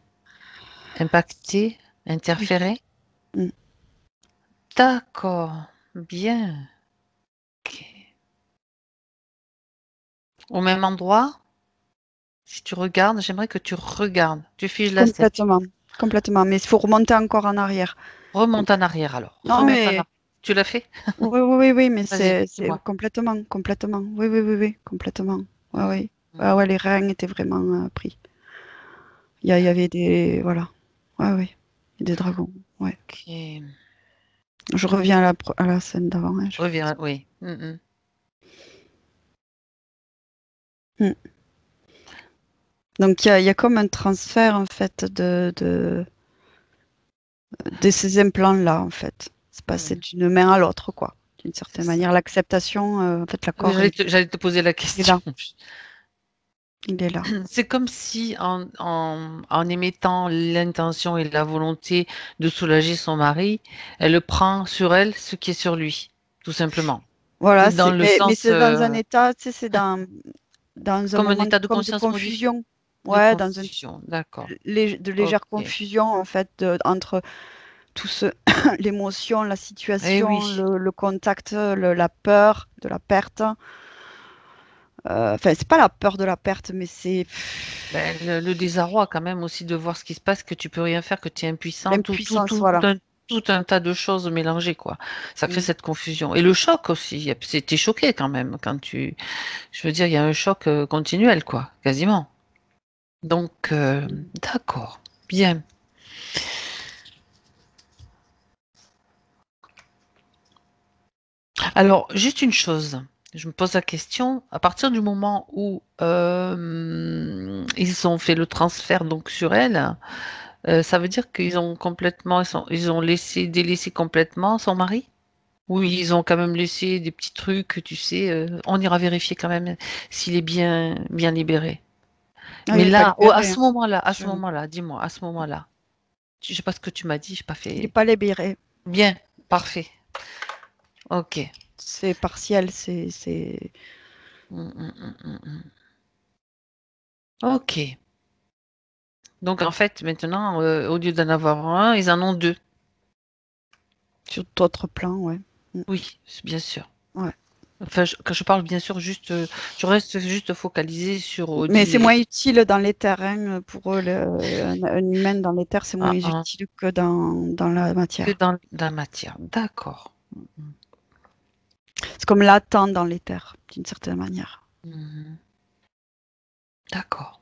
impacté, Oui. interféré? Mm. D'accord. Bien. Ok. Au même endroit? Si tu regardes, j'aimerais que tu regardes. Tu figes la statue. Complètement. Complètement. Mais il faut remonter encore en arrière. Remonte en arrière alors. Non, Remonte en arrière. mais Tu l'as fait? oui, oui, oui, oui, mais Vas-y, c'est dis-moi. complètement, complètement. Oui, oui, oui, oui, complètement. Ouais, Mm, oui. Ouais, mm. ouais, les reins étaient vraiment pris. Il y avait des. Voilà. Ouais, oui. Des dragons. Ouais. Ok. Je reviens à la scène d'avant, hein, Reviens, oui. Mm, mm. Hmm. Donc il y a comme un transfert en fait de ces implants-là, en fait. C'est passé Mm. d'une main à l'autre, quoi. D'une C'est certaine ça. manière. L'acceptation, en fait, l'accord, J'allais te poser la il est là. question. Il est là. C'est comme si en émettant l'intention et la volonté de soulager son mari, elle le prend sur elle ce qui est sur lui, tout simplement. Voilà, Dans le mais sens c'est dans un état, tu sais, c'est dans un comme un moment état de comme de conscience modifié, confusion. de Ouais, dans une confusion. D'accord. de Ok. légère confusion, en fait, entre tout ce, l'émotion, la Eh situation, oui. le contact, la peur de la perte. Enfin, c'est pas la peur de la perte, mais c'est Ben, le désarroi quand même aussi de voir ce qui se passe, que tu peux rien faire, que tu es impuissant, l'impuissance, voilà. tout un tas de choses mélangées, quoi. Ça crée Mm. cette confusion. Et le choc aussi. T'es choqué quand même quand tu. Je veux dire, il y a un choc continuel, quoi, quasiment. Donc, d'accord. Bien. Alors, juste une chose. Je me pose la question, à partir du moment où ils ont fait le transfert donc sur elle, ça veut dire qu'ils ont complètement, ils ont délaissé complètement son mari? Ou ils ont quand même laissé des petits trucs, tu sais, on ira vérifier quand même s'il est bien libéré. Ah, Mais il n'est pas là, libéré, hein. à ce Je- moment-là, dis-moi, à ce moment-là, je sais pas ce que tu m'as dit, j'ai pas Il n'est fait pas libéré. bien, parfait, ok. C'est partiel, Mm, mm, mm, mm, mm. Ok. Donc en fait, maintenant, au lieu d'en avoir un, ils en ont deux. sur d'autres plans, ouais. Mm. Oui, bien sûr. Ouais. Enfin, quand je parle bien sûr, juste, je reste juste focalisé sur Mais Odile c'est et moins utile dans les terrains pour eux. Un humain dans les terres, c'est moins un utile que dans la que matière. dans la matière. D'accord. C'est comme latent dans les terres, d'une certaine manière. Mhm. D'accord.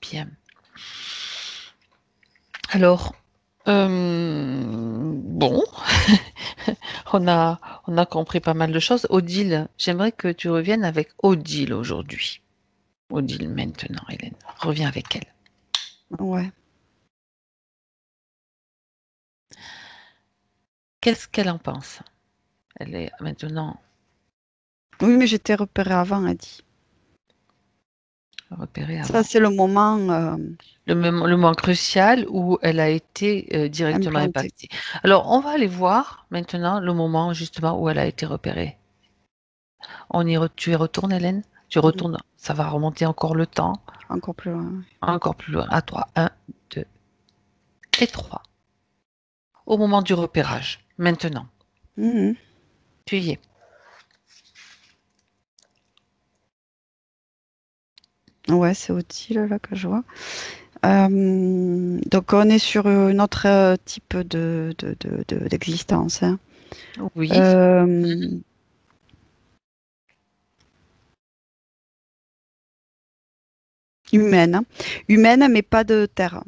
Bien. Alors, bon, on a compris pas mal de choses. Odile, j'aimerais que tu reviennes avec Odile aujourd'hui. Odile maintenant, Hélène. Reviens avec elle. Ouais. Qu'est-ce qu'elle en pense? Elle est maintenant Oui, mais j'étais repérée avant, elle dit. repérée Ça, avant. c'est le moment Le moment crucial où elle a été directement implanté. impactée. Alors, on va aller voir maintenant le moment justement où elle a été repérée. Tu y retournes, Hélène? Tu Mm. retournes, ça va remonter encore le temps, Encore plus loin. encore plus loin. À toi, un, 2 et 3. Au moment du repérage, maintenant, Mhm. tu y es. Ouais, c'est utile là que je vois. Donc on est sur un autre type d'existence, hein. Oui. Euh, Mhm. Humaine. Hein. Humaine, mais pas de terre.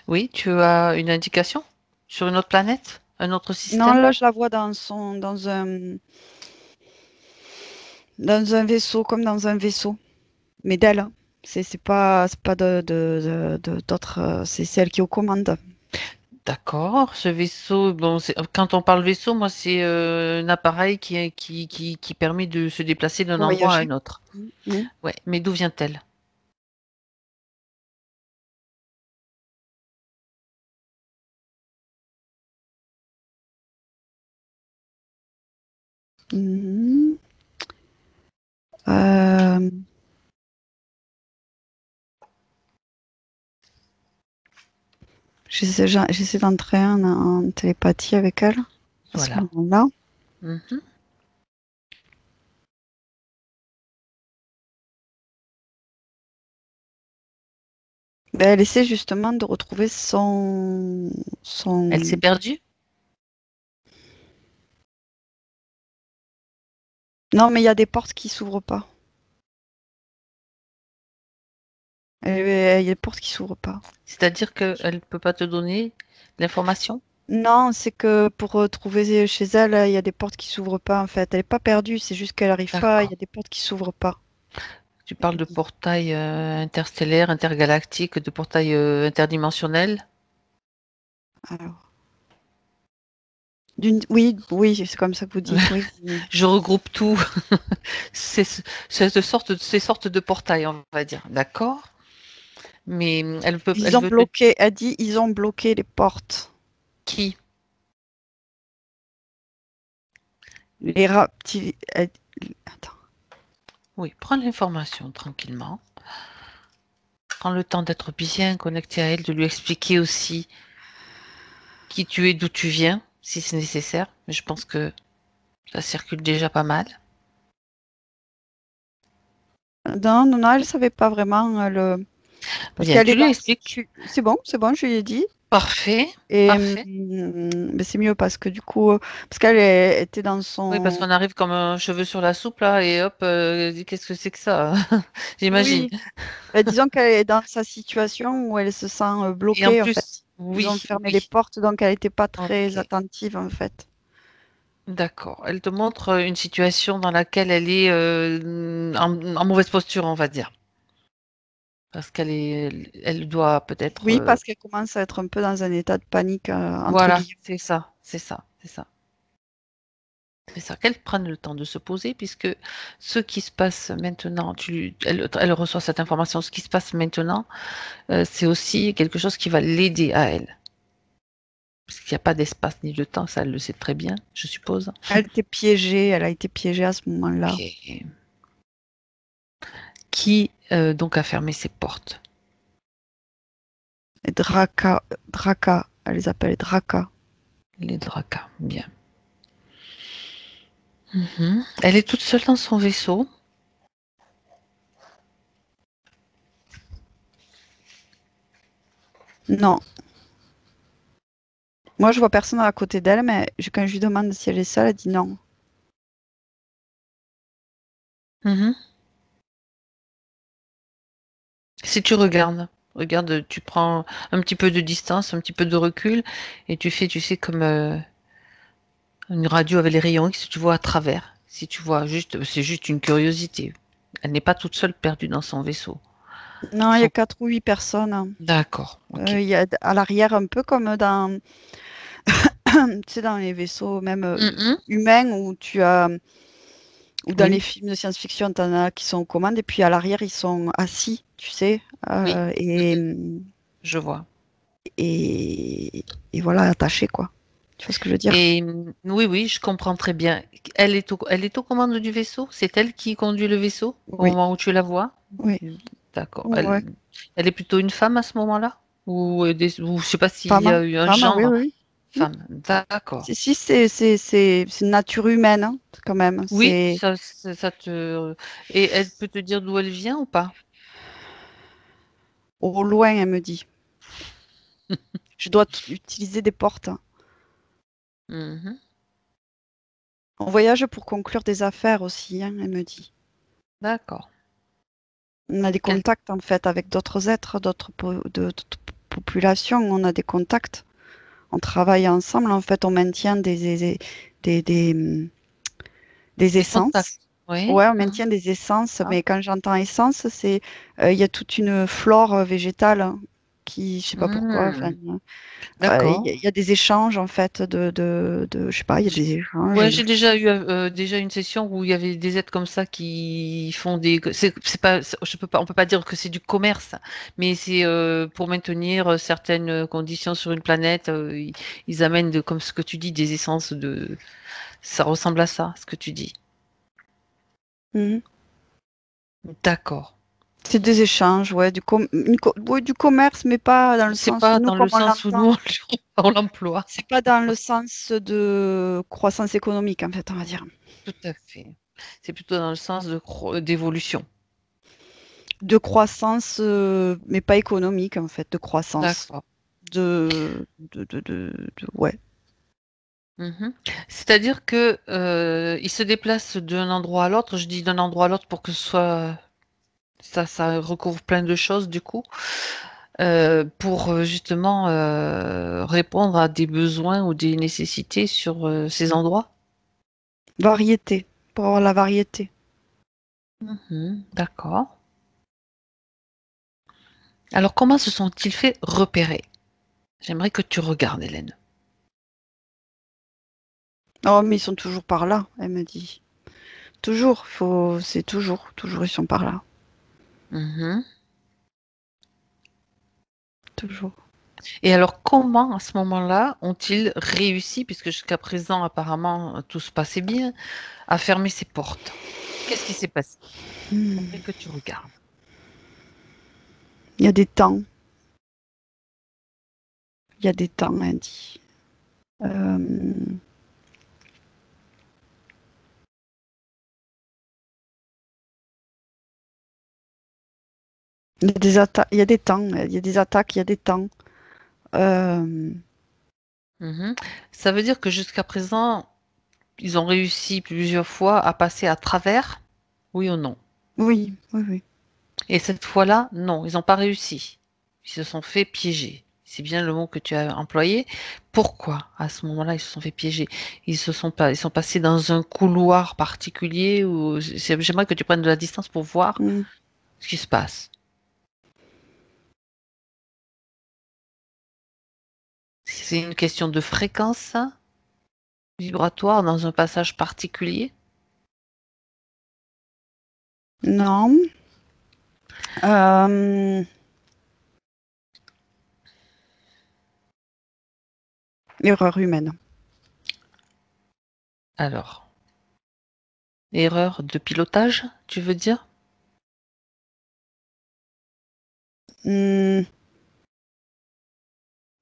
Oui, tu as une indication sur une autre planète, un autre Non, système? là, je la vois dans un vaisseau, comme dans un vaisseau. Mais d'elle. Hein. C'est pas d'autres. C'est celle qui est aux commandes. D'accord. Ce vaisseau, bon, quand on parle vaisseau, moi, c'est un appareil qui permet de se déplacer d'un Pour endroit à voyager. un autre. Mhm. Ouais, mais d'où vient-elle? Mhm. Euh, j'essaie d'entrer en télépathie avec elle à ce Voilà. moment-là. Mhm. Ben, elle essaie justement de retrouver Elle s'est son... perdue? Non, mais il y a des portes qui s'ouvrent pas. Il y a des portes qui s'ouvrent pas. C'est-à-dire qu'elle ne peut pas te donner l'information? Non, c'est que pour trouver chez elle, il y a des portes qui s'ouvrent pas en fait. Elle est pas perdue, c'est juste qu'elle arrive pas. Il y D'accord. a des portes qui s'ouvrent pas. Tu Elle parles de dit. portail interstellaire, intergalactique, de portail interdimensionnel? Alors, oui, oui, c'est comme ça que vous dites, oui. Je regroupe tout. C'est ces sortes de portails, on va dire. D'accord? Mais elle Ils ont veut te bloqué, elle dit, ils ont bloqué les portes. qui? Les rapti... Attends. Oui, prends l'information tranquillement. Prends le temps d'être bien connecté à elle, de lui expliquer aussi qui tu es, d'où tu viens, si c'est nécessaire. Mais je pense que ça circule déjà pas mal. Non, non, non, elle savait pas vraiment. Parce Bien, qu'elle tu est lui dans... expliques. C'est bon, je lui ai dit. Parfait, Et parfait. mais c'est mieux parce que du coup, parce qu'elle était dans Oui, parce son... qu'on arrive comme un cheveu sur la soupe là, et hop, qu'est-ce que c'est que ça? J'imagine. Oui, disons qu'elle est dans sa situation où elle se sent Et en bloquée en fait. plus, Ils ont oui, fermé les oui. portes, donc elle n'était pas très Ok. attentive en fait. D'accord. Elle te montre une situation dans laquelle elle est en mauvaise posture, on va dire. Parce elle doit peut-être, Oui, parce qu'elle commence à être un peu dans un état de panique, entre voilà, guillemets. c'est ça, c'est ça, c'est ça. C'est ça, qu'elle prenne le temps de se poser, puisque ce qui se passe maintenant, elle reçoit cette information, ce qui se passe maintenant, c'est aussi quelque chose qui va l'aider à elle. Parce qu'il n'y a pas d'espace ni de temps, ça elle le sait très bien, je suppose. Elle était piégée, elle a été piégée à ce moment-là. Ok. Qui donc a fermé ses portes? Et Draka, elle les appelle Draka. Les Drakas, bien. Mhm. Elle est toute seule dans son vaisseau. Non, moi je vois personne à côté d'elle, mais quand je lui demande si elle est seule, elle dit non. Mhm. Si tu regarde, tu prends un petit peu de distance, un petit peu de recul, et tu fais, tu sais, comme une radio avec les rayons X, tu vois à travers. Si tu vois juste, c'est juste une curiosité. Elle n'est pas toute seule perdue dans son vaisseau. Non, il y a Son- 4 ou 8 personnes. D'accord, ok. Il y a à l'arrière un peu comme dans, tu sais, dans les vaisseaux même Mhm. humains ou dans les Oui, films de science-fiction, t'en as qui sont aux commandes et puis à l'arrière ils sont assis, tu sais, oui, et, je vois. et et voilà attachés quoi. Tu vois ce que je veux dire? Et oui, oui, je comprends très bien. Elle est aux commandes du vaisseau? C'est elle qui conduit le vaisseau au Oui, moment où tu la vois? oui, D'accord. ouais. Elle est plutôt une femme à ce moment-là? Ou je sais pas s'il y Femme, a eu un femme, oui, genre. oui. Oui. Femme. D'accord. Si, c'est une nature humaine hein, quand même. Oui, C'est ça te. Et elle peut te dire d'où elle vient ou pas? au loin, elle me dit. Je dois utiliser des portes. Hein. Mhm. On voyage pour conclure des affaires aussi, hein, elle me dit. D'accord. On a des contacts en fait avec d'autres êtres, d'autres populations. On a des contacts. On travaille ensemble. En fait, on maintient des Des contacts. essences. Oui. Ouais, on maintient des essences, Ah. mais quand j'entends essence, c'est il y a toute une flore végétale hein, qui, je sais pas pourquoi, enfin, D'accord. il y a des échanges en fait je sais pas, il y a des échanges. Ouais, j'ai déjà eu déjà une session où il y avait des êtres comme ça qui font des. C'est pas, je peux pas, on peut pas dire que c'est du commerce, mais c'est pour maintenir certaines conditions sur une planète. Ils amènent comme ce que tu dis, des essences de. Ça ressemble à ça, ce que tu dis. Mhm. D'accord. C'est des échanges, ouais, ouais, du commerce, mais pas dans le C'est sens, pas nous, dans le comme on sens où l'entend, nous on l'emploie. c'est pas dans le sens de croissance économique, en fait, on va dire. Tout à fait. C'est plutôt dans le sens de d'évolution. De croissance, mais pas économique, en fait, de croissance. D'accord. Ouais. Mhm. C'est-à-dire que il se déplace d'un endroit à l'autre. Je dis d'un endroit à l'autre pour que ce soit ça recouvre plein de choses du coup, pour justement répondre à des besoins ou des nécessités sur ces endroits. Variété, pour avoir la variété. Mhm. D'accord. Alors comment se sont-ils fait repérer? J'aimerais que tu regardes, Hélène. Oh, mais ils sont toujours par là, elle me dit. Toujours, c'est toujours, ils sont par là. Mhm. Toujours. Et alors, comment, à ce moment-là, ont-ils réussi, puisque jusqu'à présent, apparemment, tout se passait bien, à fermer ces portes? Qu'est-ce qui s'est passé? Hmm. J'aimerais que tu regardes. Il y a des temps. Il y a des temps, elle dit. Euh, il y a des attaques, il y a des temps, il y a des attaques, il y a des temps. Euh, Mhm. Ça veut dire que jusqu'à présent, ils ont réussi plusieurs fois à passer à travers, oui ou non? oui, oui, oui. Et cette fois-là, non, ils n'ont pas réussi. Ils se sont fait piéger. C'est bien le mot que tu as employé. Pourquoi, à ce moment-là, ils se sont fait piéger? Ils sont passés dans un couloir particulier ou j'aimerais que tu prennes de la distance pour voir Hmm. ce qui se passe. C'est une question de fréquence vibratoire dans un passage particulier. Non. Euh, erreur humaine. Alors, erreur de pilotage, tu veux dire? Hmm.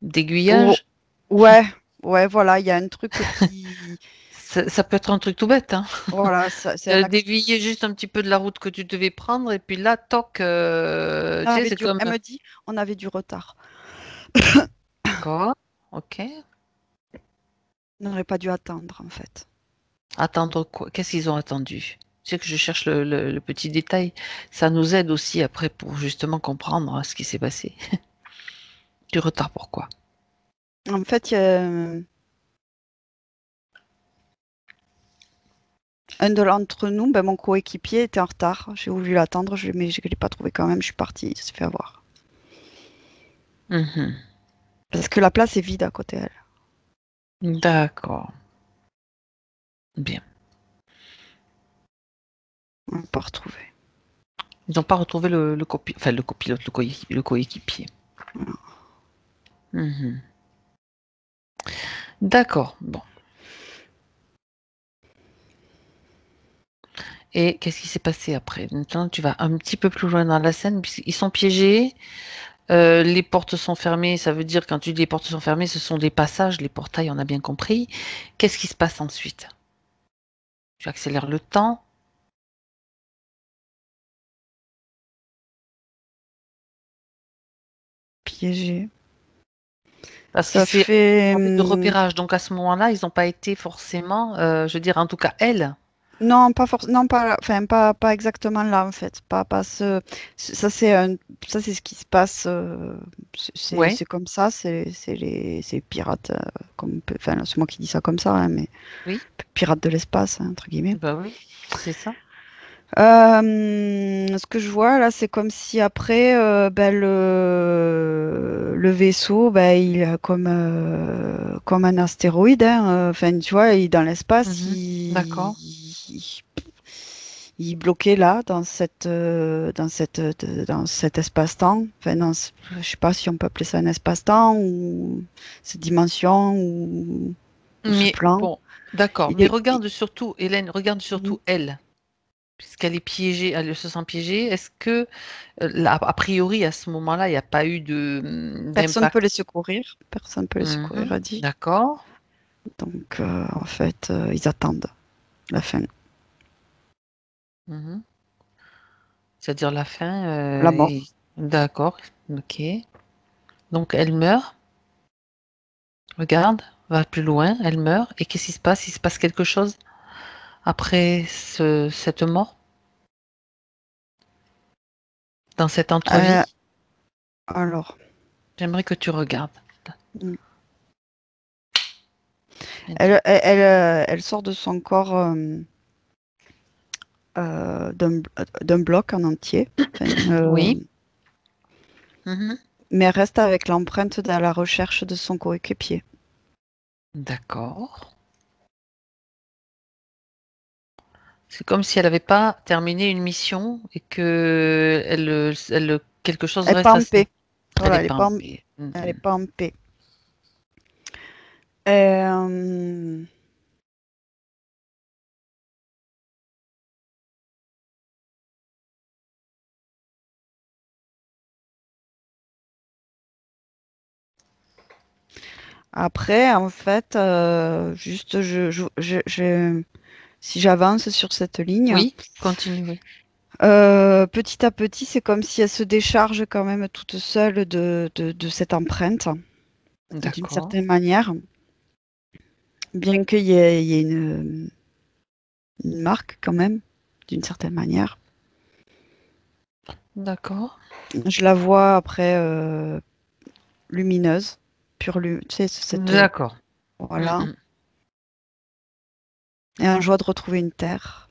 Oh, D'aiguillage? ouais, ouais, voilà, il y a un truc qui. Ça peut être un truc tout bête, hein. Voilà, c'est un accident. Dévier juste un petit peu de la route que tu devais prendre et puis là, toc, tu sais, c'est comme... Elle me dit, on avait du retard. D'accord, ok. On n'aurait pas dû attendre, en fait. Attendre quoi? Qu'est-ce qu'ils ont attendu? Tu sais que je cherche le petit détail. Ça nous aide aussi après pour justement comprendre ce qui s'est passé. Du retard, pourquoi? En fait, il y a un de l'entre nous, ben, mon coéquipier était en retard. J'ai voulu l'attendre, mais je ne l'ai pas trouvé quand même. Je suis partie, il s'est fait avoir. Mhm. Parce que la place est vide à côté d'elle. D'accord. Bien. On n'a pas retrouvé. Ils n'ont pas retrouvé enfin, le copilote, le coéquipier. Mhm. D'accord. Bon. Et qu'est-ce qui s'est passé après? Maintenant, tu vas un petit peu plus loin dans la scène, puisqu'ils sont piégés. Les portes sont fermées, ça veut dire quand tu dis les portes sont fermées, ce sont des passages, les portails, on a bien compris. Qu'est-ce qui se passe ensuite? Tu accélères le temps. Piégé. Parce qu'il Ça s'est fait. parlé de repérage. Donc à ce moment-là, ils n'ont pas été forcément, je veux dire, en tout cas, elle. Non, pas forcément, non, pas, enfin, pas exactement là, en fait. Pas ça, ça, c'est ce qui se passe. Ouais, C'est comme ça, c'est les pirates, enfin, c'est moi qui dis ça comme ça, hein, mais oui, pirates de l'espace, hein, entre guillemets. bah oui, c'est ça. Ce que je vois là, c'est comme si après, ben, le vaisseau, ben, il a comme un astéroïde, hein, enfin, tu vois, dans l'espace, Mhm. D'accord. il bloquait là, dans cet espace-temps. Enfin, je sais pas si on peut appeler ça un espace-temps ou cette dimension ou ce Mais plan. bon, d'accord. Il Mais est, regarde surtout, Hélène, regarde il- surtout elle, puisqu'elle est piégée, elle se sent piégée. Est-ce que, là, a priori, à ce moment-là, il n'y a pas eu Personne peut d'impact? les secourir. Personne peut les secourir, Mhm. a dit. D'accord. Donc, en fait, ils attendent la fin, Mhm. C'est-à-dire la fin. la mort. D'accord. Ok. Donc elle meurt. Regarde, va plus loin. Elle meurt. Et qu'est-ce qui se passe? Il se passe quelque chose après cette mort, dans cette Euh, entrevie. alors, J'aimerais que tu regardes. mm, elle sort de son corps d'un bloc en entier. Enfin, Oui. Mhm. mais elle reste avec l'empreinte de la recherche de son coéquipier. D'accord. C'est comme si elle n'avait pas terminé une mission et que quelque chose Elle n'est pas reste en assez. paix. Elle Voilà, est pas en paix. elle est Mhm. pas en paix. Euh, après, en fait, juste, si j'avance sur cette ligne, Oui, continue. Oui. petit à petit, c'est comme si elle se décharge quand même toute seule de cette empreinte, d'une D'accord. certaine manière, bien il y ait une marque quand même, d'une certaine manière. D'accord. Je la vois après lumineuse, tu sais, D'accord. voilà. Mhm. Et un joie de retrouver une terre.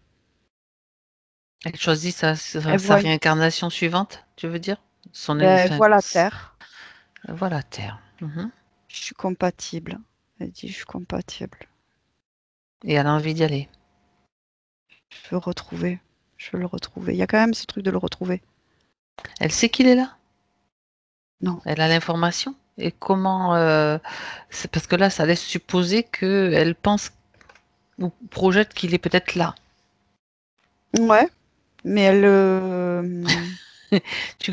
Elle choisit Elle sa voit, réincarnation suivante, tu veux dire? elle Enfin, voit la terre. voilà, Terre. Mhm. Je suis compatible. Elle dit, je suis compatible. Et elle a envie d'y aller. Je veux retrouver. Je veux le retrouver. Il y a quand même ce truc de le retrouver. Elle sait qu'il est là. Non. Elle a l'information. Et comment c'est parce que là, ça laisse supposer qu'elle pense ou projette qu'il est peut-être là. Ouais, mais elle. Tu-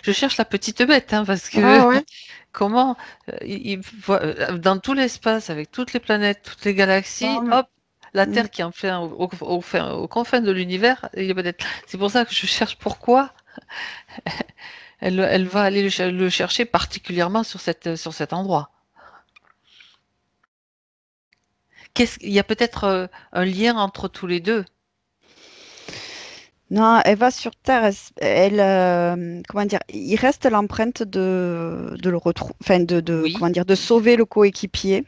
Je cherche la petite bête, hein, parce que Ouais, ouais. comment dans tout l'espace, avec toutes les planètes, toutes les galaxies, Non, hop, la mm, Terre qui est enfin aux confins de l'univers, il est peut-être. C'est pour ça que je cherche pourquoi elle va aller le chercher particulièrement sur cet endroit. Il y a peut-être un lien entre tous les deux. non, elle va sur Terre. Comment dire? Il reste l'empreinte de le retrouver. Enfin, Oui, comment dire? De sauver le coéquipier.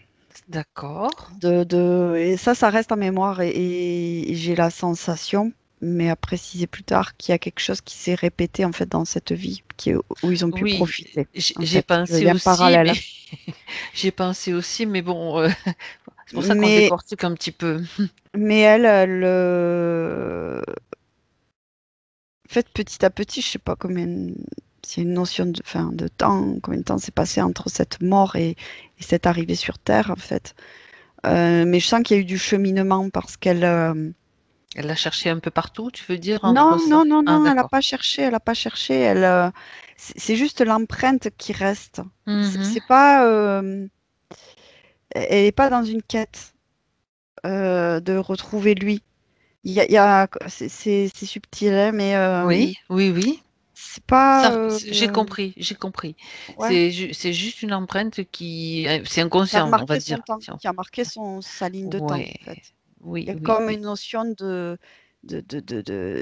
d'accord. Et ça reste en mémoire. Et j'ai la sensation, mais à préciser plus tard, qu'il y a quelque chose qui s'est répété en fait dans cette vie, où ils ont pu Oui, profiter. En j'ai fait, il pensé y a un aussi, mais parallèle. j'ai pensé aussi, mais bon, c'est pour ça qu'on Mais, décortique un petit peu. mais elle, en fait, petit à petit, je sais pas c'est une notion enfin, de temps, combien de temps s'est passé entre cette mort et cette arrivée sur Terre, en fait. Mais je sens qu'il y a eu du cheminement parce qu'elle. Elle l'a cherché un peu partout, tu veux dire, entre Non, ça? non, non, Ah, non, elle n'a d'accord. pas cherché, elle n'a pas cherché. C'est juste l'empreinte qui reste. Mhm. C'est pas. Elle n'est pas dans une quête de retrouver lui. C'est subtil, hein, mais Oui, oui, oui. c'est pas. J'ai compris, j'ai compris. Ouais. C'est juste une empreinte c'est inconscient, on va dire. Qui a marqué sa ligne de temps, Ouais, en fait. Oui, Il y a oui, comme oui. une notion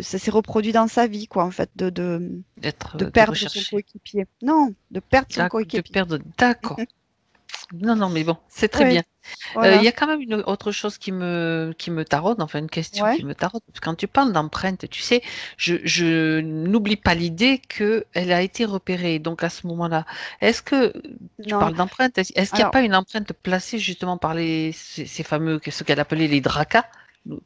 ça s'est reproduit dans sa vie, quoi, en fait, de De perdre son rechercher. coéquipier. Non, de perdre son De coéquipier. perdre. D'accord. Non, non, mais bon, c'est très Ouais, bien. Il voilà. y a quand même une autre chose qui me taraude, enfin une question Ouais. qui me taraude. Quand tu parles d'empreinte, tu sais, je n'oublie pas l'idée qu'elle a été repérée. Donc à ce moment-là, est-ce que tu Non. parles d'empreinte? Est-ce qu'il n'y a Alors, pas une empreinte placée justement par ces fameux, ce qu'elle appelait les DRACA? Il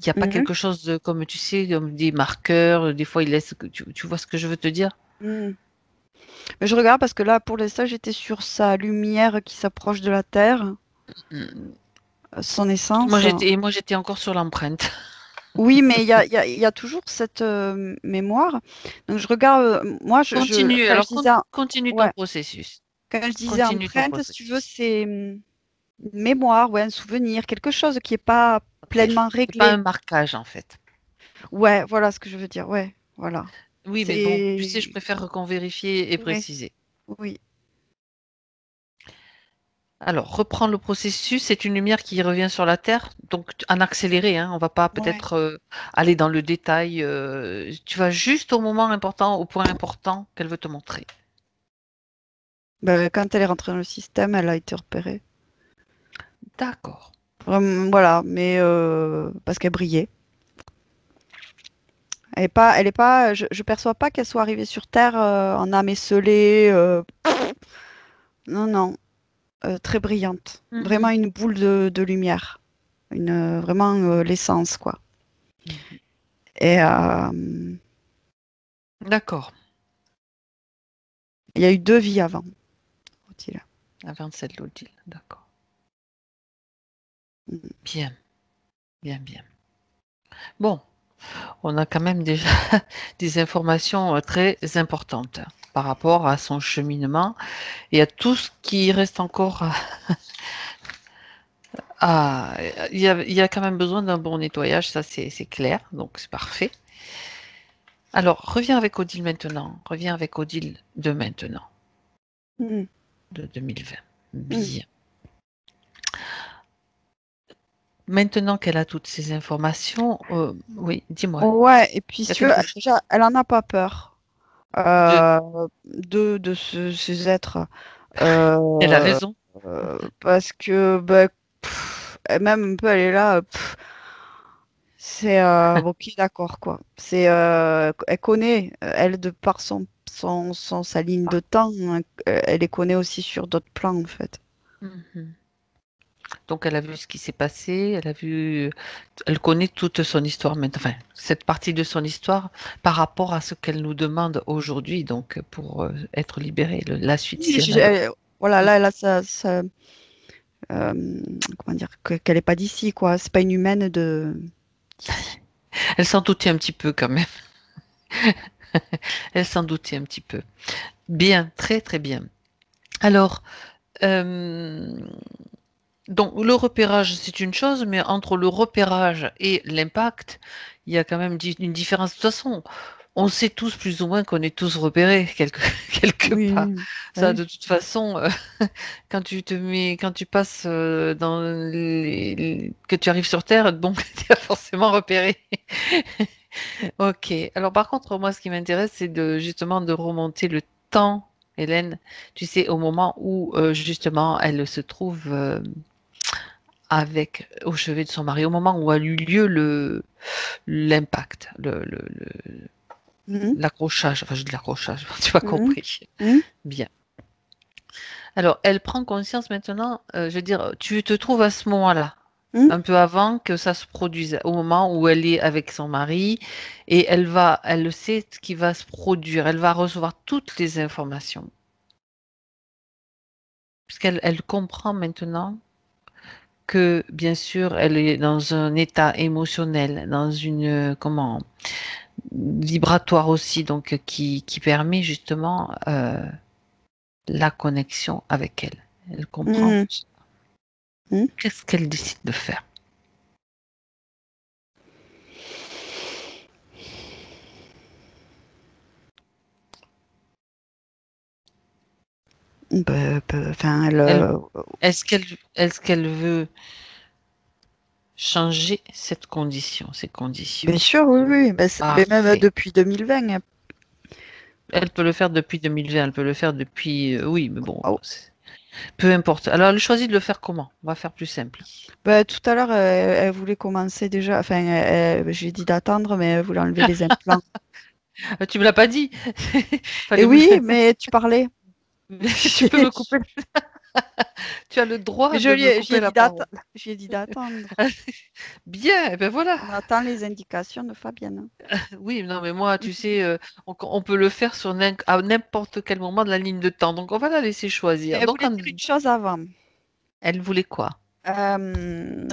n'y a pas mhm, quelque chose de, comme tu sais, comme des marqueurs, des fois ils laissent, tu vois ce que je veux te dire? mhm. Mais je regarde parce que là, pour l'instant, j'étais sur sa lumière qui s'approche de la Terre, Mm. son essence. Moi j'étais encore sur l'empreinte. Oui, mais il y a toujours cette mémoire. Donc je regarde, moi, Continue, quand je alors disais, continue ton ouais, processus. quand je disais Continue ton empreinte, si tu veux, processus. c'est une mémoire, ouais, un souvenir, quelque chose qui n'est pas Ok. pleinement C'est pas un réglé. marquage en fait. Ouais, voilà ce que je veux dire. Ouais, voilà. Oui, mais bon, tu sais, je C'est, préfère qu'on vérifie et oui, préciser. oui. Alors, reprends le processus. C'est une lumière qui revient sur la Terre, donc en accéléré. Hein, on va pas Ouais. peut-être aller dans le détail. Tu vas juste au moment important, au point important qu'elle veut te montrer. Ben, quand elle est rentrée dans le système, elle a été repérée. D'accord. Voilà, mais parce qu'elle brillait. Elle est pas, je perçois pas qu'elle soit arrivée sur Terre en âme esselée. Non, non, très brillante. Vraiment Mhm. une boule de lumière. Vraiment l'essence, quoi. Mhm. Et D'accord. il y a eu deux vies avant, faut-il. À 27 l'Odile. D'accord. Mm. Bien, bien, bien. Bon. On a quand même déjà des informations très importantes par rapport à son cheminement et à tout ce qui reste encore il y a quand même besoin d'un bon nettoyage, ça c'est clair, donc c'est parfait. Alors, reviens avec Odile maintenant. Reviens avec Odile de maintenant, Mm. de 2020. Mm. Bien. Maintenant qu'elle a toutes ces informations, oui, dis-moi. Ouais, et puis Il y a si tu veux, quelque chose déjà, elle en a pas peur de... ces êtres. Elle a Euh, raison. parce que, bah, même un peu, elle est là. C'est ok, d'accord, quoi. Elle connaît, elle, de par sa ligne de temps, hein, elle les connaît aussi sur d'autres plans, en fait. Mhm. Donc elle a vu ce qui s'est passé, elle connaît toute son histoire maintenant, enfin cette partie de son histoire par rapport à ce qu'elle nous demande aujourd'hui, donc pour être libérée, la suite Oui, s'il y en a d'autres. voilà, Mm. là, elle a comment dire, qu'elle n'est pas d'ici, quoi. C'est pas une humaine d'ici. Elle s'en doutait un petit peu quand même. Elle s'en doutait un petit peu. Bien, très très bien. Alors, euh, donc le repérage c'est une chose, mais entre le repérage et l'impact, il y a quand même une différence. De toute façon, on sait tous plus ou moins qu'on est tous repérés quelque part. Oui, bah Ça, oui. de toute façon, quand tu passes que tu arrives sur Terre, bon, tu es forcément repéré. Ok. Alors par contre, moi, ce qui m'intéresse, c'est justement de remonter le temps, Hélène. Tu sais, au moment où justement elle se trouve au chevet de son mari, au moment où a eu lieu l'impact, Mhm, l'accrochage, enfin je dis l'accrochage, tu as mhm, compris. mhm, Bien. Alors, elle prend conscience maintenant, je veux dire, tu te trouves à ce moment-là, mhm, un peu avant que ça se produise, au moment où elle est avec son mari, et elle sait ce qui va se produire, elle va recevoir toutes les informations, puisqu'elle comprend maintenant que, bien sûr, elle est dans un état émotionnel, dans une, comment, vibratoire aussi, donc qui permet justement la connexion avec elle. Elle comprend. mhm, mhm. Qu'est-ce qu'elle décide de faire? Enfin, elle, Elle, est-ce qu'elle veut changer cette condition, ces conditions. Bien sûr, oui, oui. Mais même Parfait. depuis 2020. Elle peut le faire depuis 2020, elle peut le faire depuis... oui, mais bon, Oh. peu importe. Alors, elle choisit de le faire comment? On va faire plus simple. Bah, tout à l'heure, elle voulait commencer déjà. Enfin, j'ai dit d'attendre, mais elle voulait enlever les implants. Tu me l'as pas dit. Et Fallait me... oui, mais tu parlais. Tu peux me couper. Tu as le droit Mais de me couper la parole. j'ai dit d'attendre. Bien, ben voilà. On attend les indications de Fabienne. Oui, non, mais moi, tu sais, on peut le faire à n'importe quel moment de la ligne de temps. Donc, on va la laisser choisir. Elle Donc, voulait dire une chose avant. elle voulait quoi? Une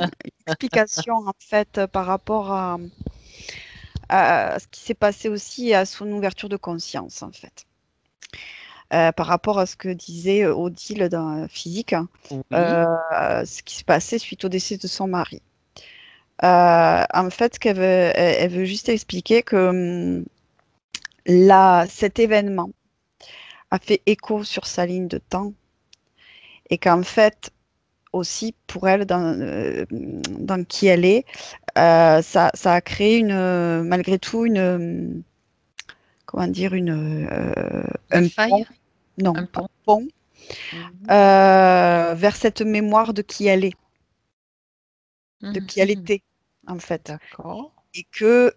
explication, en fait, par rapport à ce qui s'est passé aussi à son ouverture de conscience, en fait. Par rapport à ce que disait Odile dans Physique, Oui. ce qui s'est passé suite au décès de son mari. En fait, elle veut juste expliquer que cet événement a fait écho sur sa ligne de temps et qu'en fait, aussi pour elle, dans qui elle est, ça a créé malgré tout comment dire, un faille? pont, non, Un pas pont? un pont, vers cette mémoire de qui elle est, de qui elle était, en fait. D'accord. Et que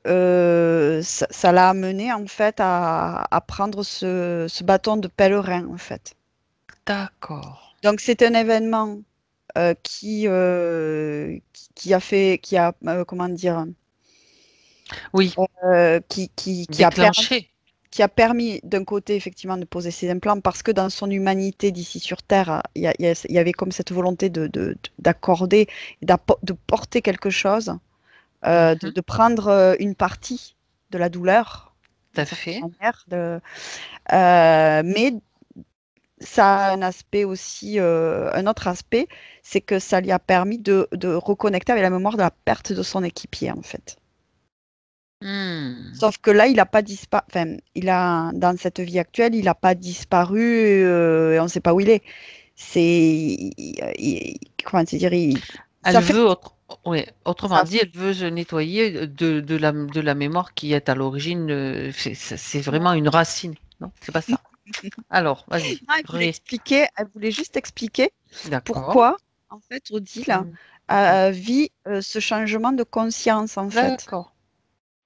ça l'a amené, en fait, à prendre ce bâton de pèlerin, en fait. D'accord. Donc, c'est un événement qui a, comment dire, Oui, qui déclenché. a permis d'un côté effectivement de poser ses implants parce que dans son humanité d'ici sur Terre, il y avait comme cette volonté d'accorder, de porter quelque chose, de prendre une partie de la douleur, Tout d'une à certaine fait. manière, mais ça a un aspect aussi, un autre aspect, c'est que ça lui a permis de reconnecter avec la mémoire de la perte de son équipier, en fait. Hmm. Sauf que là, il n'a pas disparu. Enfin, dans cette vie actuelle, il n'a pas disparu et on ne sait pas où il est. Comment te dire, Elle ça fait, veut, oui, autrement ça dit, fait- elle veut se nettoyer de la mémoire qui est à l'origine. C'est vraiment une racine. Non, c'est pas ça. Alors, vas-y. Non, elle voulait juste expliquer D'accord. pourquoi, en fait, Odile vit ce changement de conscience, en fait. D'accord.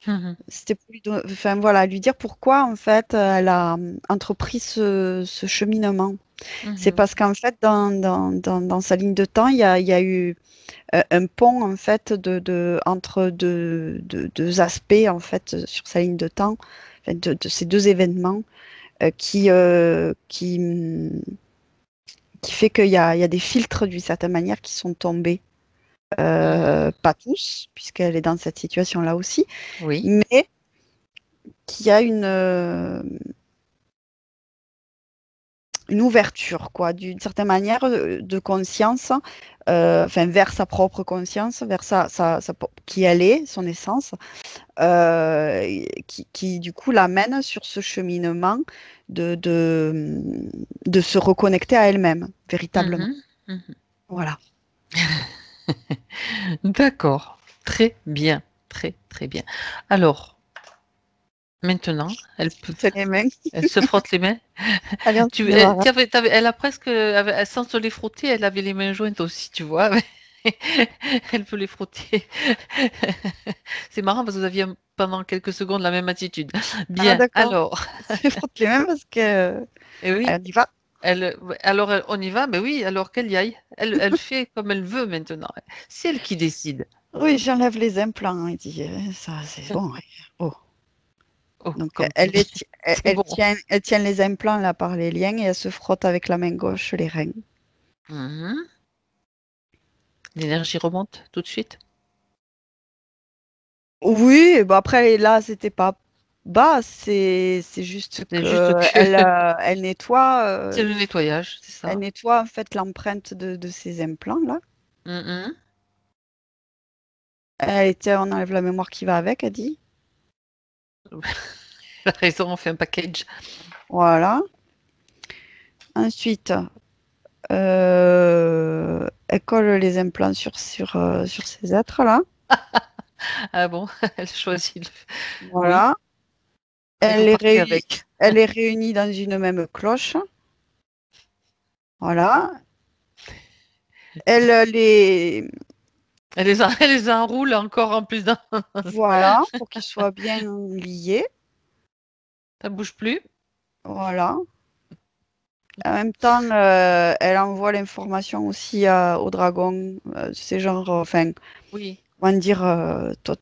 Mhm. C'était pour enfin, voilà, lui dire pourquoi, en fait, elle a entrepris ce cheminement. C'est Mhm. parce qu'en fait, dans sa ligne de temps, il y a eu un pont, en fait, entre deux aspects, en fait, sur sa ligne de temps, enfin, de ces deux événements, qui fait qu'il y a des filtres, d'une certaine manière, qui sont tombés. Pas tous, puisqu'elle est dans cette situation-là aussi, Oui. mais qu'il y a une ouverture, quoi, d'une certaine manière de conscience, enfin vers sa propre conscience, vers qui elle est, son essence, qui du coup l'amène sur ce cheminement de se reconnecter à elle-même, véritablement. Mhm. Mhm. Voilà. D'accord. Très bien. Très, très bien. Alors, maintenant, C'est les mains. elle se frotte les mains. Allez, on se débarrasse. Elle a presque, sans se les frotter, elle avait les mains jointes aussi, tu vois. Elle peut les frotter. C'est marrant parce que vous aviez pendant quelques secondes la même attitude. Ah, Bien, d'accord. alors, On se frotte les mains parce que et oui, on y va. on y va, mais oui, alors qu'elle y aille. Elle fait comme elle veut maintenant. C'est elle qui décide. Oui, j'enlève les implants. Il dit, ça, c'est bon. Ouais. Oh. Oh, Donc, comme tu dis, c'est bon. elle tient les implants là par les liens et elle se frotte avec la main gauche les reins. Mhm. L'énergie remonte tout de suite. Oui, et bon après là, c'était pas bas, c'est juste C'est juste que que elle nettoie, c'est le nettoyage, c'est elle ça. nettoie en fait l'empreinte de ces implants là. Mhm. On enlève la mémoire qui va avec, elle dit. Elle raison, on fait un package. Voilà. Ensuite, Elle colle les implants sur ces êtres-là. Ah bon, elle choisit Oui, Voilà. et vous partez avec. Elle les réunit dans une même cloche. Voilà. Elle les, Elle les enroule encore en plus d'un. voilà, pour qu'ils soient bien liés. Ça bouge plus. Voilà. En même temps, elle envoie l'information aussi au dragon. C'est genre, enfin, Oui. comment dire, toi,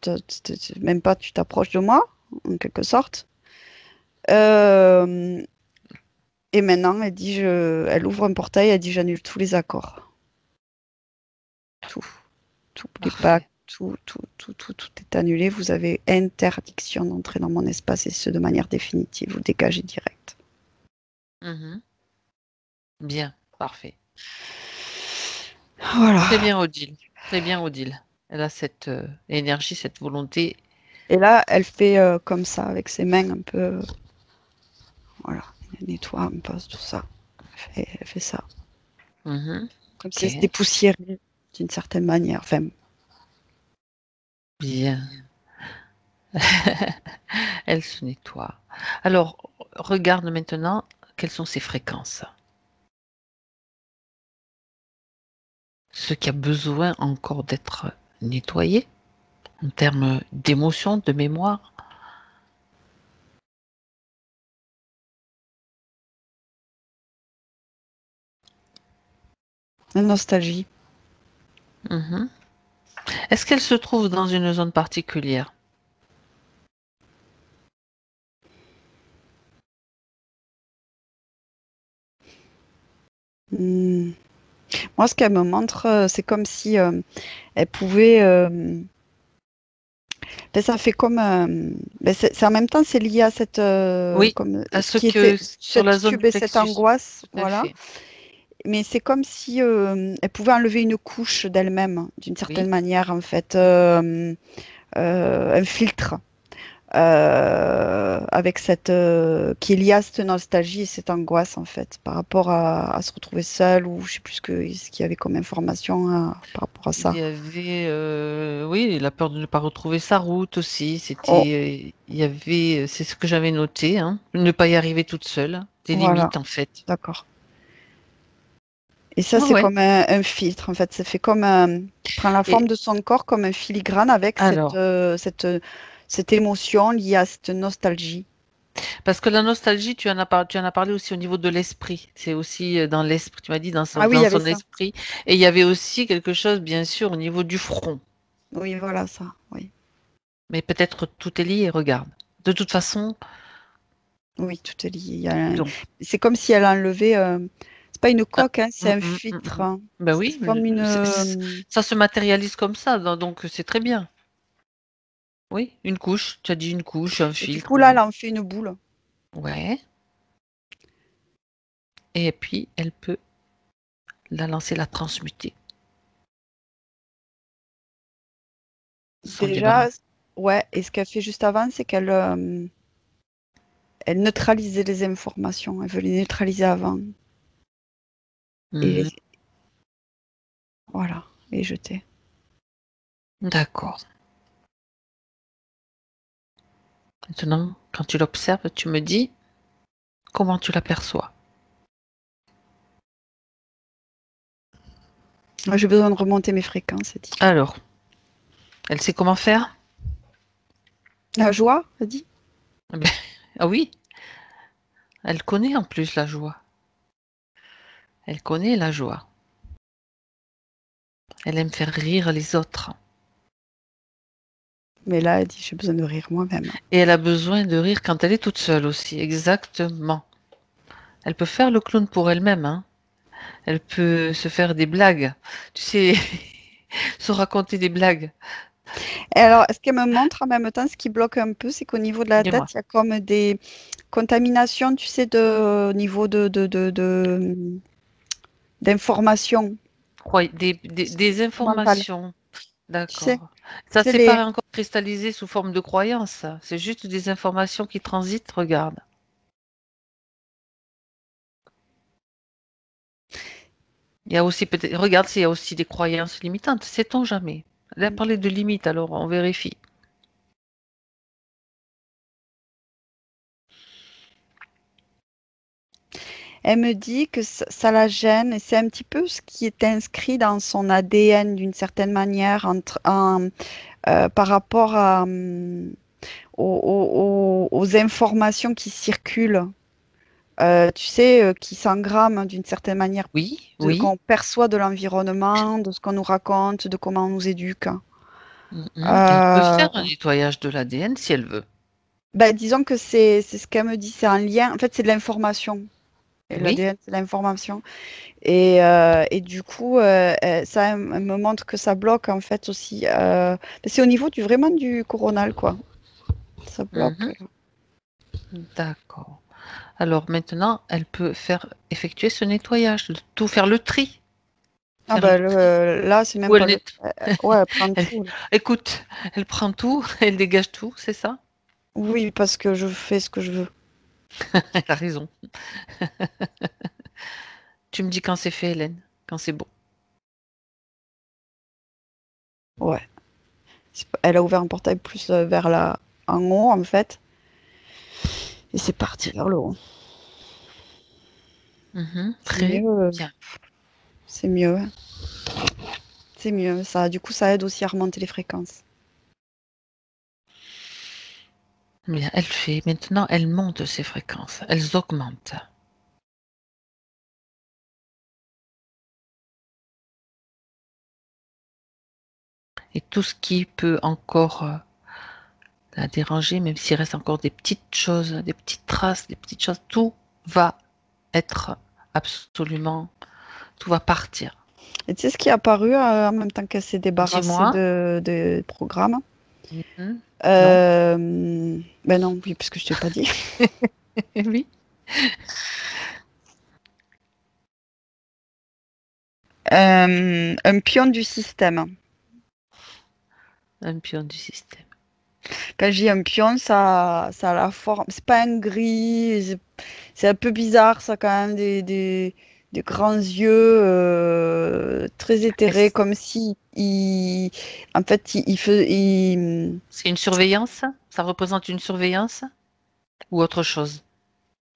même pas tu t'approches de moi, en quelque sorte. Euh, et maintenant, elle ouvre un portail, elle dit j'annule tous les accords. Tout, tous les Parfait. pactes, tout est annulé. Vous avez interdiction d'entrer dans mon espace et ce de manière définitive. Vous dégagez direct. Mhm. Bien, parfait. Voilà. Très bien, Odile. Très bien, Odile. Elle a cette énergie, cette volonté. Et là, elle fait comme ça, avec ses mains un peu. Voilà. Elle nettoie un peu tout ça. Elle fait ça. Mhm. Comme si Ok, elle se dépoussiérait d'une certaine manière. Enfin, bien. Elle se nettoie. Alors, regarde maintenant quelles sont ses fréquences. Ce qui a besoin encore d'être nettoyé en termes d'émotion, de mémoire. la nostalgie. Mhm. Est-ce qu'elle se trouve dans une zone particulière? Hmm. Moi, ce qu'elle me montre, c'est comme si elle pouvait. Ben, ça fait comme. Ben, en même temps, c'est lié à cette. Oui, Comme, à ce ce qui que était. sur la Cette zone tube du et cette plexus. angoisse. Tout à Voilà. fait. Mais c'est comme si elle pouvait enlever une couche d'elle-même, d'une certaine Oui. manière, en fait. Un filtre. Avec cette qui est lié à cette nostalgie et cette angoisse en fait par rapport à se retrouver seule ou je sais plus ce qu'il y avait comme information par rapport à Il ça. y avait, oui, la peur de ne pas retrouver sa route aussi. Oh, Il y avait, c'est ce que j'avais noté, hein, ne pas y arriver toute seule, des voilà, limites en fait. d'accord. Et ça Ah c'est ouais. comme un filtre en fait, ça fait comme qui prend la forme Et de son corps comme un filigrane avec alors, cette émotion liée à cette nostalgie. parce que la nostalgie, tu en as parlé aussi au niveau de l'esprit. C'est aussi dans l'esprit. Tu m'as dit Ah oui, il dans y avait son ça. esprit. Et il y avait aussi quelque chose, bien sûr, au niveau du front. Oui, voilà ça. Oui, Mais peut-être tout est lié. Regarde. De toute façon, oui, tout est lié. donc. C'est comme si elle enlevait. C'est pas une Ah, coque, hein, c'est un filtre, mm. hein. Ben oui, C'est comme une. ça se matérialise comme ça, donc c'est très bien. Oui, une couche, tu as dit une couche, un Et du filtre. coup, là, elle en fait une boule. Ouais. Et puis, elle peut la lancer, la transmuter, s'en Déjà, débarrasser. ouais, et ce qu'elle fait juste avant, c'est elle neutralisait les informations. Elle veut les neutraliser avant. Et Mhm. voilà, les jeter. D'accord. Maintenant, quand tu l'observes, tu me dis comment tu l'aperçois. Moi, j'ai besoin de remonter mes fréquences, elle dit. Alors, elle sait comment faire? La joie, elle dit. Eh ben, ah oui, elle connaît en plus la joie. Elle connaît la joie. Elle aime faire rire les autres. Mais là, elle dit, j'ai besoin de rire moi-même. Et elle a besoin de rire quand elle est toute seule aussi. Exactement. Elle peut faire le clown pour elle-même, hein. Elle peut se faire des blagues. Tu sais, se raconter des blagues. Et alors, ce qu'elle me montre en même temps, ce qui bloque un peu, c'est qu'au niveau de la Dis-moi. tête, il y a comme des contaminations, tu sais, au niveau d'informations Des mentales. informations. Tu sais, D'accord. Ça c'est s'est pas les, encore cristallisé sous forme de croyances, ça. C'est juste des informations qui transitent, regarde. Il y a aussi peut-être, regarde s'il y a aussi des croyances limitantes, sait-on jamais. Elle a parlé de limites, alors on vérifie. Elle me dit que ça la gêne et c'est un petit peu ce qui est inscrit dans son ADN d'une certaine manière par rapport aux informations qui circulent, tu sais, qui s'engramment d'une certaine manière, Oui, de oui. qu'on perçoit de l'environnement, de ce qu'on nous raconte, de comment on nous éduque. Elle peut faire Euh, un nettoyage de l'ADN si elle veut. ben, disons que c'est ce qu'elle me dit, c'est un lien. En fait, c'est de l'information. Et Oui. l'ADN, c'est l'information. Et du coup, ça elle me montre que ça bloque en fait aussi. C'est au niveau vraiment du coronal, quoi. Ça bloque. Mhm. D'accord. Alors maintenant, elle peut effectuer ce nettoyage, tout faire le tri. Ah Faire le bah tri. là, c'est même Ou pas elle le. nettoie. Ouais, elle prend Elle- tout. Là. Écoute, elle prend tout, elle dégage tout, c'est ça? Oui, parce que je fais ce que je veux. Elle a raison. Tu me dis quand c'est fait, Hélène, quand c'est bon. Ouais. Elle a ouvert un portail plus vers en haut, en fait. Et c'est parti vers le haut. C'est Très mieux. bien. C'est mieux. Hein. C'est mieux. Ça, du coup, ça aide aussi à remonter les fréquences. Bien, elle fait. Maintenant, elle monte ses fréquences. Elles augmentent. Et tout ce qui peut encore la déranger, même s'il reste encore des petites choses, des petites traces, des petites choses, tout va être absolument, tout va partir. Et tu sais ce qui est apparu en même temps qu'elle s'est débarrassée Dis-moi. de programme? Non? Ben non, oui, parce que je t'ai pas dit. Oui. Un pion du système. Un pion du système. Quand je dis un pion, ça a la forme. C'est pas un gris. C'est un peu bizarre, ça, quand même. Des grands yeux très éthérés, comme si en fait, C'est une surveillance? Ça représente une surveillance ou autre chose?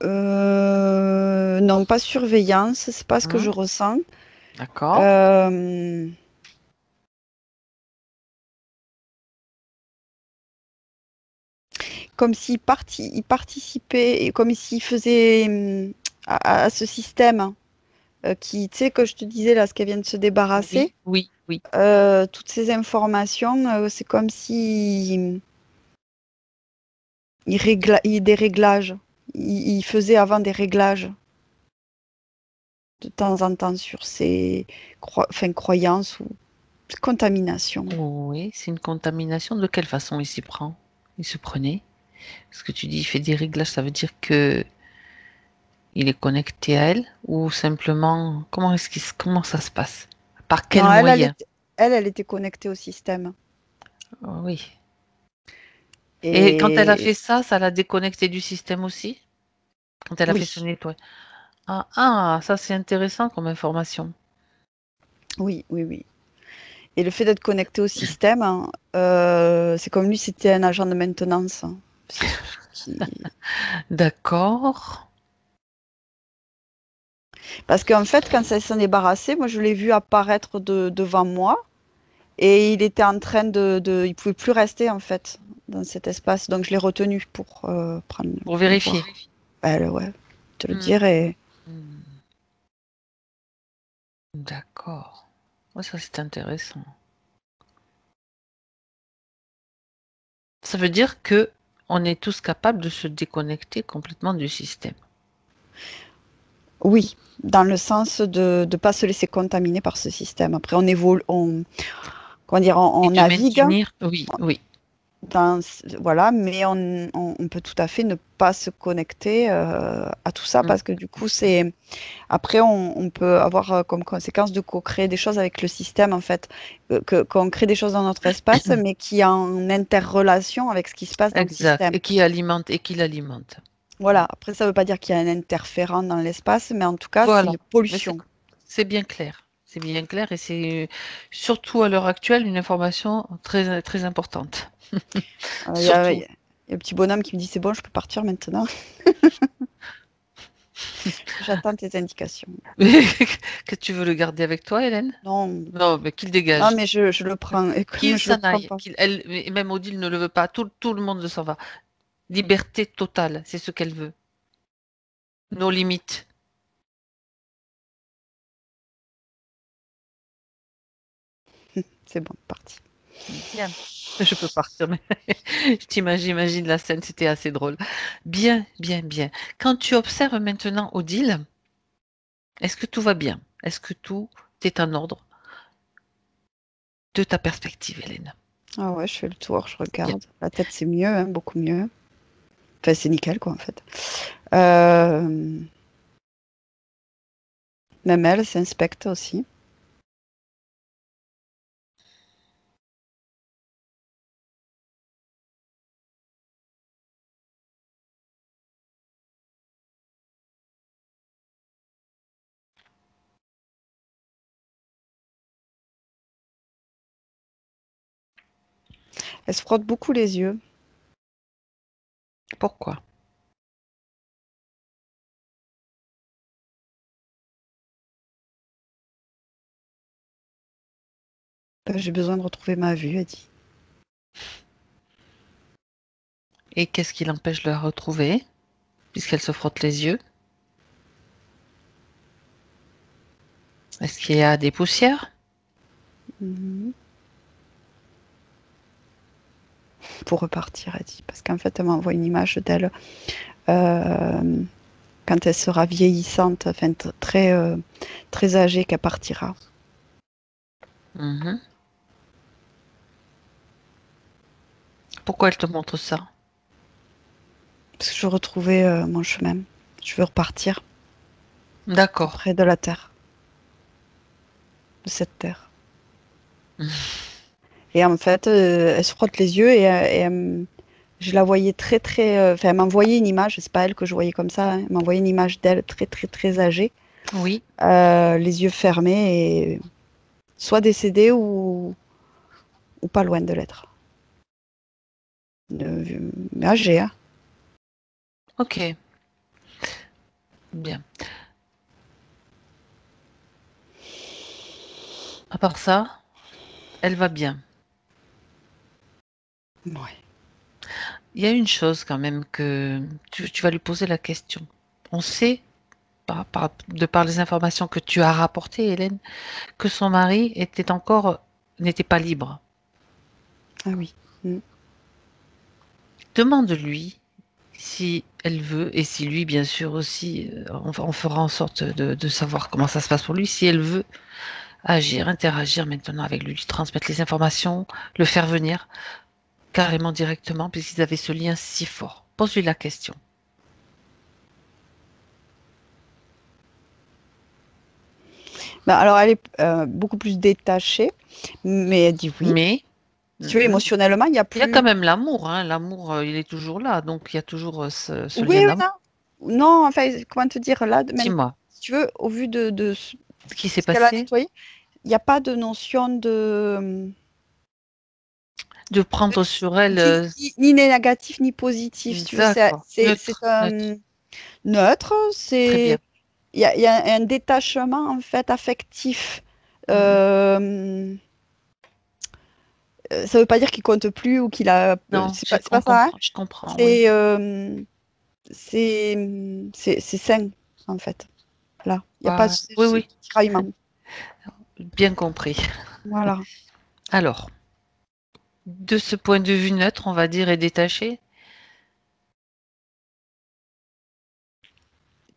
non, pas surveillance, c'est pas ce que je Hein? ressens. D'accord. Euh, Comme il participait, et comme s'il faisait à ce système qui, tu sais, que je te disais là, ce qu'elle vient de se débarrasser, Oui, oui, oui. toutes ces informations, c'est comme si des réglages. Il faisait avant des réglages de temps en temps sur ses croyances ou contaminations. Oui, c'est une contamination. De quelle façon il s'y prend? Il se prenait? Ce que tu dis, il fait des réglages, ça veut dire que il est connecté à elle ou simplement comment ça se passe? Par quel Non, moyen? elle était connectée au système. Oh, oui. Et quand elle a Et fait ça, ça l'a déconnecté du système aussi? Quand elle a fait ce oui, nettoyage? Ah, ça c'est intéressant comme information. oui, oui, oui. Et le fait d'être connecté au système, hein, c'est comme lui, c'était un agent de maintenance. Hein. Qui- D'accord. Parce qu'en fait, quand ça s'en est débarrassé, moi, je l'ai vu apparaître devant moi et il était en train il pouvait plus rester en fait dans cet espace. Donc, je l'ai retenu pour Pour le vérifier. voir. Ben, ouais, te le Hmm, dirai. hmm. D'accord. Ouais, ça c'est intéressant. Ça veut dire que on est tous capables de se déconnecter complètement du système. Oui, dans le sens de ne pas se laisser contaminer par ce système. Après, on évolue, comment dire, Et on de navigue. maintenir, oui, oui. Voilà, mais on peut tout à fait ne pas se connecter à tout ça Hmm. parce que du coup, après, on peut avoir comme conséquence de co-créer des choses avec le système, en fait, qu'on crée des choses dans notre espace, mais qui est en interrelation avec ce qui se passe dans le Exact. système. Et qui l'alimente. Voilà, après, ça ne veut pas dire qu'il y a un interférent dans l'espace, mais en tout cas, c'est Voilà. une Mais pollution. c'est bien clair. C'est bien clair et c'est surtout à l'heure actuelle une information très, très importante. Il y a Surtout. un petit bonhomme qui me dit c'est bon, je peux partir maintenant. J'attends tes indications. Que tu veux le garder avec toi, Hélène? Non, Non, mais qu'il non, dégage. mais je le prends. Et comme Qu'il je le s'en prends aille. pas. Et même Odile ne le veut pas. Tout le monde s'en va. Liberté totale, c'est ce qu'elle veut. Nos limites. C'est bon, parti. Bien. Je peux partir, mais j'imagine la scène, c'était assez drôle. Bien, bien, bien. Quand tu observes maintenant Odile, est-ce que tout va bien? Est-ce que tout est en ordre de ta perspective, Hélène? Ah ouais, je fais le tour, je Bien. regarde. La tête, c'est mieux, hein, beaucoup mieux. Enfin, c'est nickel, quoi, en fait. Euh, Même elle s'inspecte aussi. Elle se frotte beaucoup les yeux. Pourquoi? J'ai besoin de retrouver ma vue, elle dit. Et qu'est-ce qui l'empêche de la retrouver, puisqu'elle se frotte les yeux? Est-ce qu'il y a des poussières? Mhm. Pour repartir, elle dit. Parce qu'en fait, elle m'envoie une image d'elle euh, quand elle sera vieillissante, enfin, très, très âgée, qu'elle partira. Mhm. Pourquoi elle te montre ça? Parce que je veux retrouver mon chemin. Je veux repartir D'accord. auprès de la terre, de cette terre. Et en fait, elle se frotte les yeux je la voyais très, très. Enfin, elle m'envoyait une image, c'est pas elle que je voyais comme ça, hein. Elle m'envoyait une image d'elle très, très, très âgée, Oui. les yeux fermés et soit décédée ou pas loin de l'être. Mais âgée, hein. Ok. Bien. À part ça, elle va bien. Ouais. Il y a une chose quand même que tu vas lui poser la question. On sait, de par les informations que tu as rapportées, Hélène, que son mari n'était pas libre. Ah oui. Mm. Demande-lui si elle veut, et si lui, bien sûr aussi, on fera en sorte de savoir comment ça se passe pour lui, si elle veut agir, interagir maintenant avec lui, lui transmettre les informations, le faire venir carrément directement, puisqu'ils avaient ce lien si fort. Pose-lui la question. Bah, alors, elle est beaucoup plus détachée, mais elle dit oui. Mais Si tu veux, mhm, émotionnellement, il n'y a il y a quand plus. même l'amour, hein. L'amour, il est toujours là, donc il y a toujours ce Oui, lien oui, d'amour. non. Non, enfin, comment te dire, là, même, Dis-moi, si tu veux, au vu de ce qui s'est ce qu'elle a passé, nettoyé, il n'y a pas de notion de prendre sur elle, ni négatif ni positif. Si tu veux, d'accord, c'est neutre, neutre, neutre. très bien. Il y a un détachement en fait affectif. Mhm. Euh, Ça veut pas dire qu'il compte plus ou qu'il a. Non, C'est on pas ça, hein. comprend, je comprends, oui. C'est c'est c'est sain en fait. Là, il n'y a pas Voilà. Oui, ce oui, tiraillement. bien compris. Voilà. Alors, de ce point de vue neutre, on va dire, et détaché,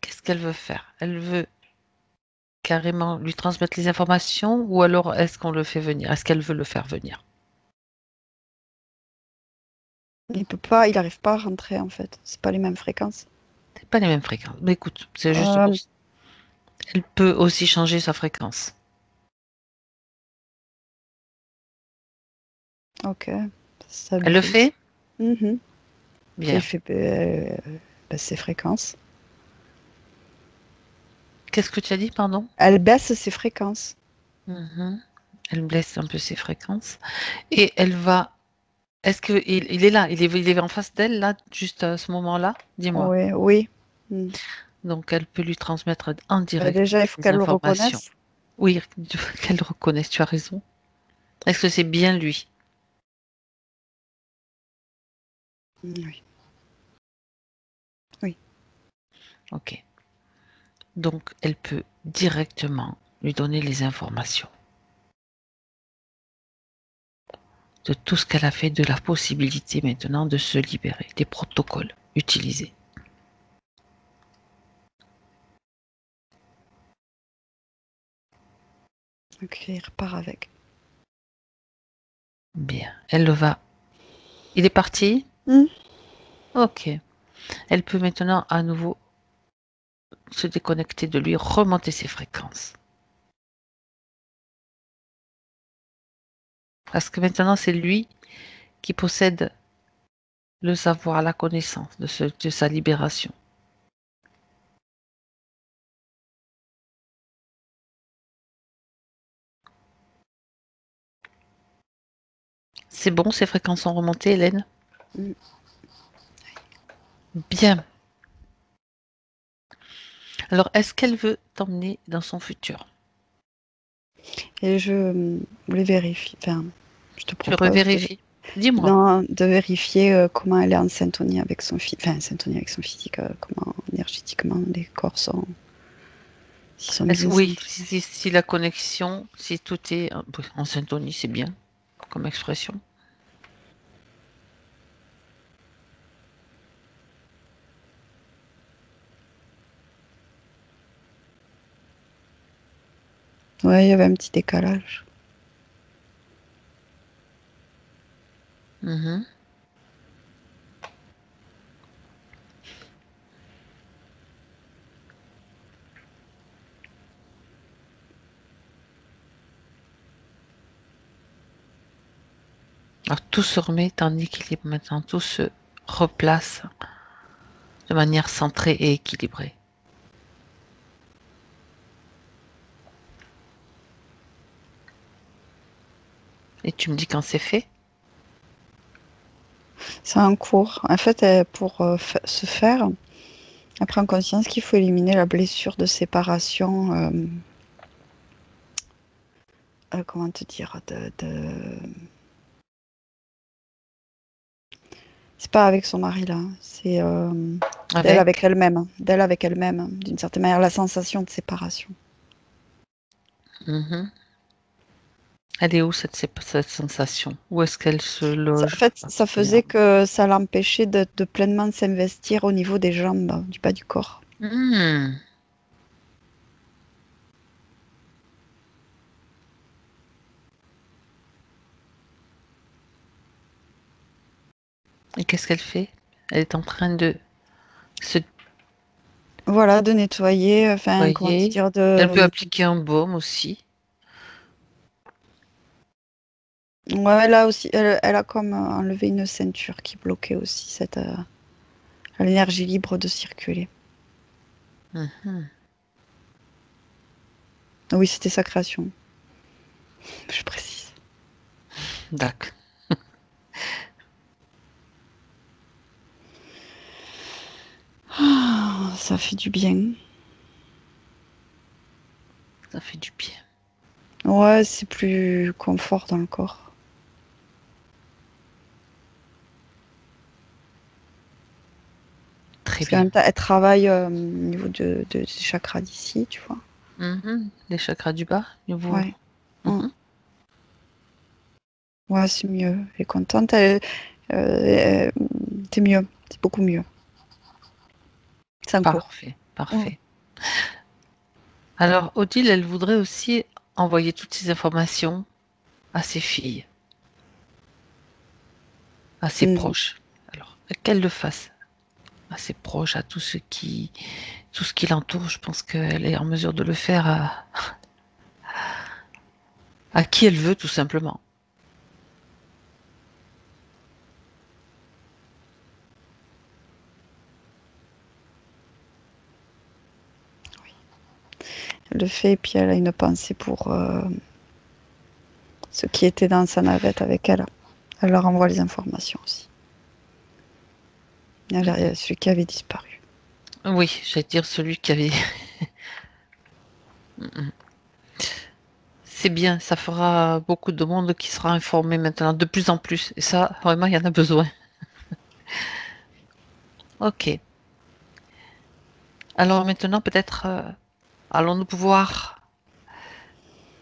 qu'est-ce qu'elle veut faire? Elle veut carrément lui transmettre les informations ou alors est-ce qu'on le fait venir? Est-ce qu'elle veut le faire venir? Il peut pas, il n'arrive pas à rentrer en fait. C'est pas les mêmes fréquences. C'est pas les mêmes fréquences. Mais écoute, c'est juste pour Euh, ça. Elle peut aussi changer sa fréquence. ok. Elle le Stabilise. fait? Mhm. Elle Bien. fait ses fréquences. Qu'est-ce que tu as dit, pardon? Elle baisse ses fréquences. Mhm. Elle blesse un peu ses fréquences. Et elle va. Est-ce qu'il il est là? Il est en face d'elle, là, juste à ce moment-là? Dis-moi. Oui, oui. Mm. Donc, elle peut lui transmettre en Bah, direct déjà, il faut des qu'elle le informations. reconnaisse. Oui, qu'elle le reconnaisse, tu as raison. Est-ce que c'est bien lui? Oui. Oui. Ok. Donc, elle peut directement lui donner les informations de tout ce qu'elle a fait, de la possibilité maintenant de se libérer, des protocoles utilisés. Ok, il repart avec. Bien. Elle le va. Il est parti? Mm. Ok. Elle peut maintenant à nouveau se déconnecter de lui, remonter ses fréquences. Parce que maintenant, c'est lui qui possède le savoir, la connaissance de sa libération. C'est bon, ses fréquences sont remontées, Hélène? Mm. Bien. Alors, est-ce qu'elle veut t'emmener dans son futur? Et je voulais vérifier. Enfin, je te Tu propose revérifies. Dis-moi. non, de vérifier comment elle est en syntonie avec son physique. Enfin, syntonie avec son physique, comment énergétiquement les corps sont. S'ils sont bien Oui, synchronisés. si la connexion, si tout est en syntonie, c'est bien comme expression. Ouais, il y avait un petit décalage. Mhm. Alors, tout se remet en équilibre maintenant, tout se replace de manière centrée et équilibrée. Et tu me dis quand c'est fait? C'est un cours. En fait, pour se faire, elle prend conscience qu'il faut éliminer la blessure de séparation. Comment te dire C'est pas avec son mari là, c'est d'elle avec Avec? elle-même, d'elle avec elle-même, d'une certaine manière, la sensation de séparation. Mhm. Elle est où cette sensation? Où est-ce qu'elle se En loge fait, ça faisait particulièrement? que ça l'empêchait de pleinement s'investir au niveau des jambes, du bas du corps. Hmm. Et qu'est-ce qu'elle fait? Elle est en train de se Voilà, de nettoyer, enfin, comment te nettoyer. dire, Elle peut de... appliquer un baume aussi. Ouais, là aussi, elle a comme enlevé une ceinture qui bloquait aussi cette l'énergie libre de circuler. Mhm. Oui, c'était sa création, je précise. D'accord. Ah, ça fait du bien. Ça fait du bien. Ouais, c'est plus confort dans le corps. Très Parce qu'en bien. même temps, elle travaille au niveau des chakras d'ici, tu vois. Mhm. Les chakras du bas, niveau. Ouais. Mm. Mhm. Ouais, c'est mieux. Elle est contente. Euh, c'est mieux. C'est beaucoup mieux. C'est en cours. Parfait, Mm. parfait. Alors, Odile, elle voudrait aussi envoyer toutes ces informations à ses filles, à ses Mm. proches. Alors, qu'elle le fasse à ses proches, à tout ce qui l'entoure. Je pense qu'elle est en mesure de le faire à qui elle veut, tout simplement. Elle le fait et puis elle a une pensée pour ceux qui étaient dans sa navette avec elle. Elle leur envoie les informations aussi. Il y a celui qui avait disparu. Oui, j'allais dire celui qui avait... C'est bien, ça fera beaucoup de monde qui sera informé maintenant, de plus en plus. Et ça, vraiment, il y en a besoin. Ok. Alors maintenant, peut-être, allons-nous pouvoir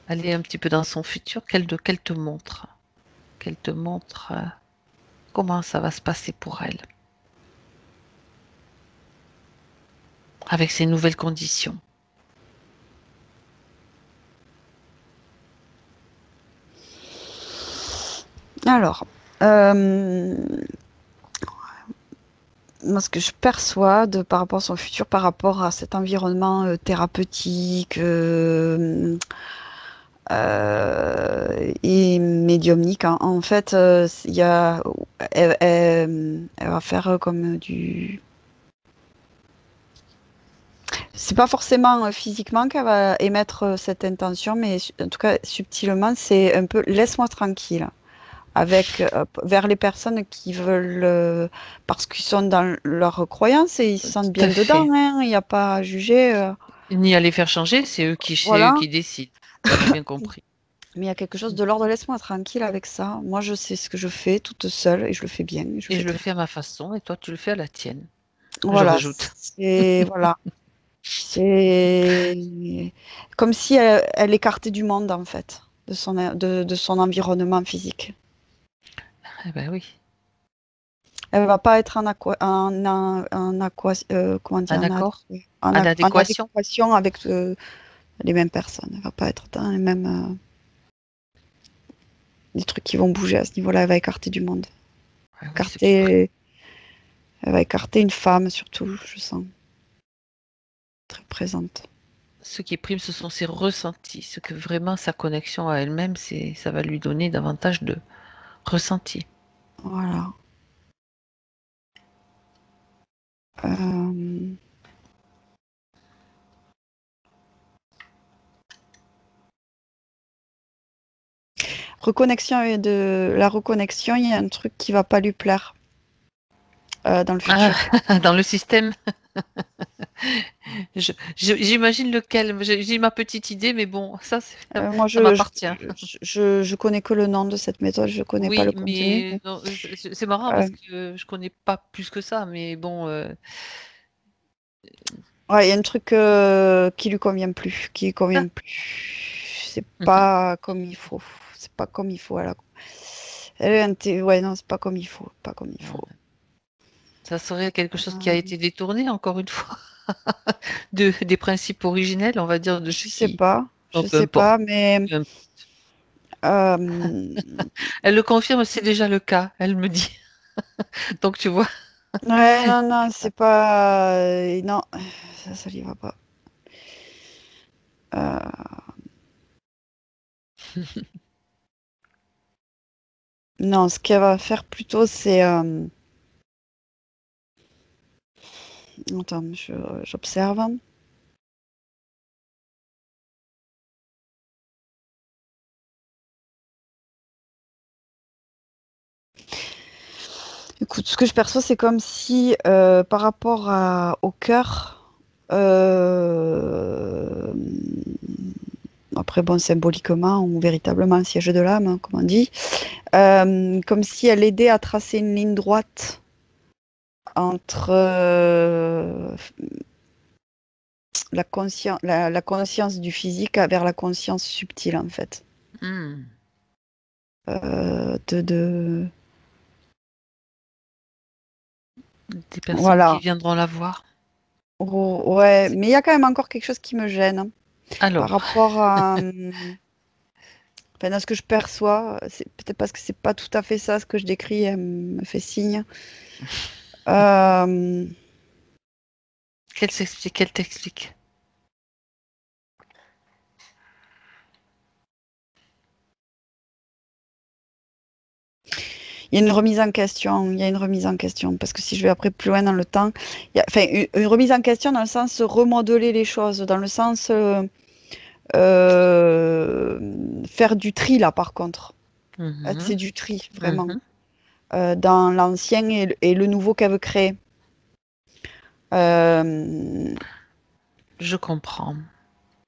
aller un petit peu dans son futur, qu'elle te montre. Qu'elle te montre comment ça va se passer pour elle. Avec ces nouvelles conditions. Alors, moi, ce que je perçois par rapport à son futur, par rapport à cet environnement thérapeutique et médiumnique, hein, en fait, elle va faire comme du... C'est pas forcément physiquement qu'elle va émettre cette intention, mais en tout cas, subtilement, c'est un peu laisse-moi tranquille. Avec vers les personnes qui veulent, parce qu'ils sont dans leur croyance et ils se sentent bien dedans, hein, il n'y a pas à juger. Ni à les faire changer, c'est eux Voilà. qui décident. J'ai bien compris. Mais il y a quelque chose de l'ordre, laisse-moi tranquille avec ça. Moi, je sais ce que je fais toute seule et je le fais bien. Et je le fais à ma façon et toi, tu le fais à la tienne. Voilà, je rajoute. Voilà. C'est comme si elle écartait du monde, en fait, de son environnement physique. Eh ben oui. Elle va pas être en adéquation avec les mêmes personnes. Elle va pas être dans les mêmes des trucs qui vont bouger à ce niveau-là. Elle va écarter du monde. Elle va écarter une femme surtout, je sens. Très présente. Ce qui prime, ce sont ses ressentis. Ce que vraiment sa connexion à elle-même, ça va lui donner davantage de ressentis. Voilà. Reconnexion et de la reconnexion, il y a un truc qui va pas lui plaire dans le futur. Dans le système. J'imagine lequel. J'ai ma petite idée, mais bon, ça m'appartient. Je connais que le nom de cette méthode, je connais pas le contenu. C'est marrant parce que je connais pas plus que ça, mais bon. Ouais, il y a un truc qui lui convient plus, C'est pas comme il faut. C'est pas comme il faut. Ouais, non, c'est pas comme il faut. Pas comme il faut. Ça serait quelque chose qui a été détourné, encore une fois, des principes originels, on va dire. Je sais pas, mais... Elle le confirme, c'est déjà le cas, elle me dit. Donc, tu vois. Ouais, non, c'est pas... non, ça lui va pas. Non, ce qu'elle va faire plutôt, c'est... Attends, j'observe. Écoute, ce que je perçois, c'est comme si, par rapport au cœur, après, bon, symboliquement ou véritablement siège de l'âme, hein, comme on dit, comme si elle aidait à tracer une ligne droite entre la conscience du physique vers la conscience subtile, en fait. Des personnes qui viendront la voir. Ouais, mais il y a quand même encore quelque chose qui me gêne. Alors. Par rapport à... Enfin, dans ce que je perçois, c'est peut-être parce que c'est pas tout à fait ça ce que je décris, elle me fait signe. Qu'elle t'explique. Il y a une remise en question, parce que si je vais après plus loin dans le temps, une remise en question dans le sens remodeler les choses, dans le sens faire du tri là par contre. C'est du tri, vraiment. Dans l'ancien et le nouveau qu'elle veut créer. Je comprends.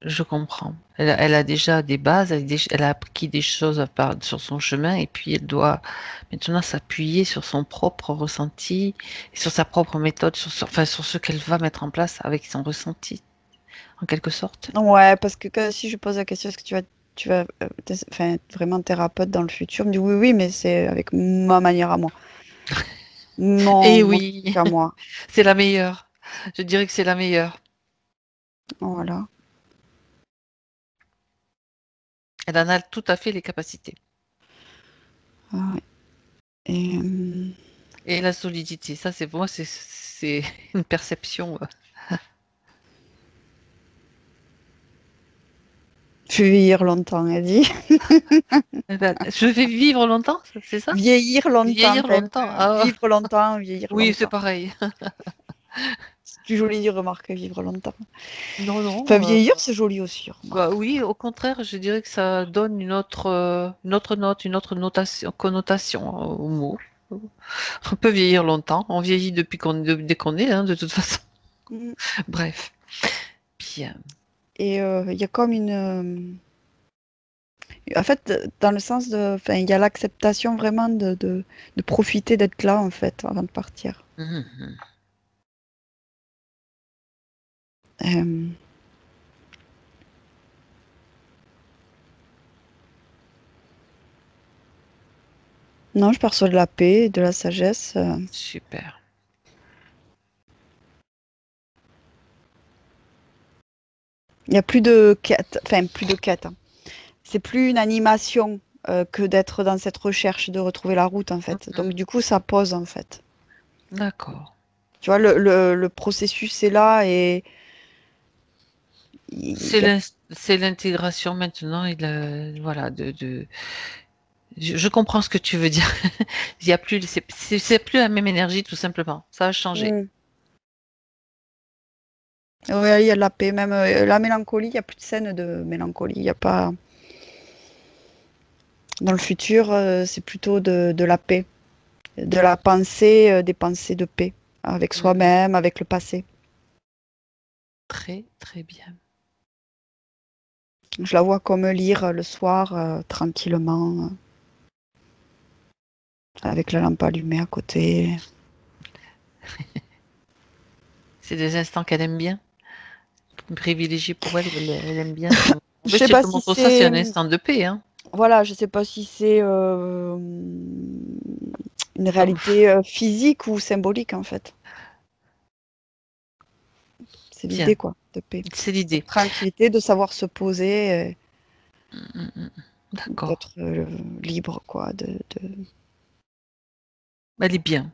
Je comprends. Elle a déjà des bases, elle a appris des choses sur son chemin et puis elle doit maintenant s'appuyer sur son propre ressenti, et sur sa propre méthode, enfin, sur ce qu'elle va mettre en place avec son ressenti, en quelque sorte. Ouais, parce que si je pose la question, est-ce que tu vas enfin, être vraiment thérapeute dans le futur? Elle me dit oui, oui, mais c'est avec ma manière à moi. Et Mon oui, truc à moi. c'est la meilleure. Je dirais que c'est la meilleure. Voilà. Elle en a tout à fait les capacités. Ah ouais. Et, Et la solidité, ça c'est pour moi, c'est une perception. je vais vieillir longtemps, elle dit. Je vais vivre longtemps, c'est ça? Vieillir longtemps, Vieillir enfin, longtemps. Ah, vivre longtemps, vieillir oui, c'est longtemps. pareil. C'est plus joli de remarquer vivre longtemps. Non, Enfin, non. vieillir, c'est joli aussi, Bah remarque. oui, au contraire, je dirais que ça donne une autre note, une autre notation, connotation au mot. On peut vieillir longtemps. On vieillit dès qu'on est, hein, de toute façon. Mm. Bref. Bien. Et il y a comme une... En fait, dans le sens de... Enfin, il y a l'acceptation vraiment de profiter d'être là, en fait, avant de partir. Mhm. Euh, Non, je perçois de la paix, de la sagesse. Super. Il n'y a plus de quête, enfin plus de quête, hein. C'est plus une animation que d'être dans cette recherche de retrouver la route en fait. Mhm. Donc du coup, ça pose en fait. D'accord. Tu vois, le processus est là et il y a... C'est l'intégration maintenant et voilà, je comprends ce que tu veux dire. Il y a plus, c'est plus la même énergie, tout simplement. Ça a changé. Mm. Ouais, il y a de la paix, même la mélancolie, il n'y a plus de scène de mélancolie. Il n'y a pas... Dans le futur, c'est plutôt de la paix, de la pensée, des pensées de paix avec Mhm. soi-même, avec le passé. Très, très bien. Je la vois comme lire le soir, tranquillement, avec la lampe allumée à côté. C'est des instants qu'elle aime bien. Privilégié pour elle, elle aime bien. En Je fait, sais si elle pas te si montre ça, c'est c'est... un instant de paix, hein. Voilà, je sais pas si c'est une Ah, réalité physique ou symbolique, en fait. C'est l'idée, bien, quoi, de paix. c'est Cette l'idée. tranquillité de savoir se poser, D'accord. d'être libre, quoi. Elle est bien.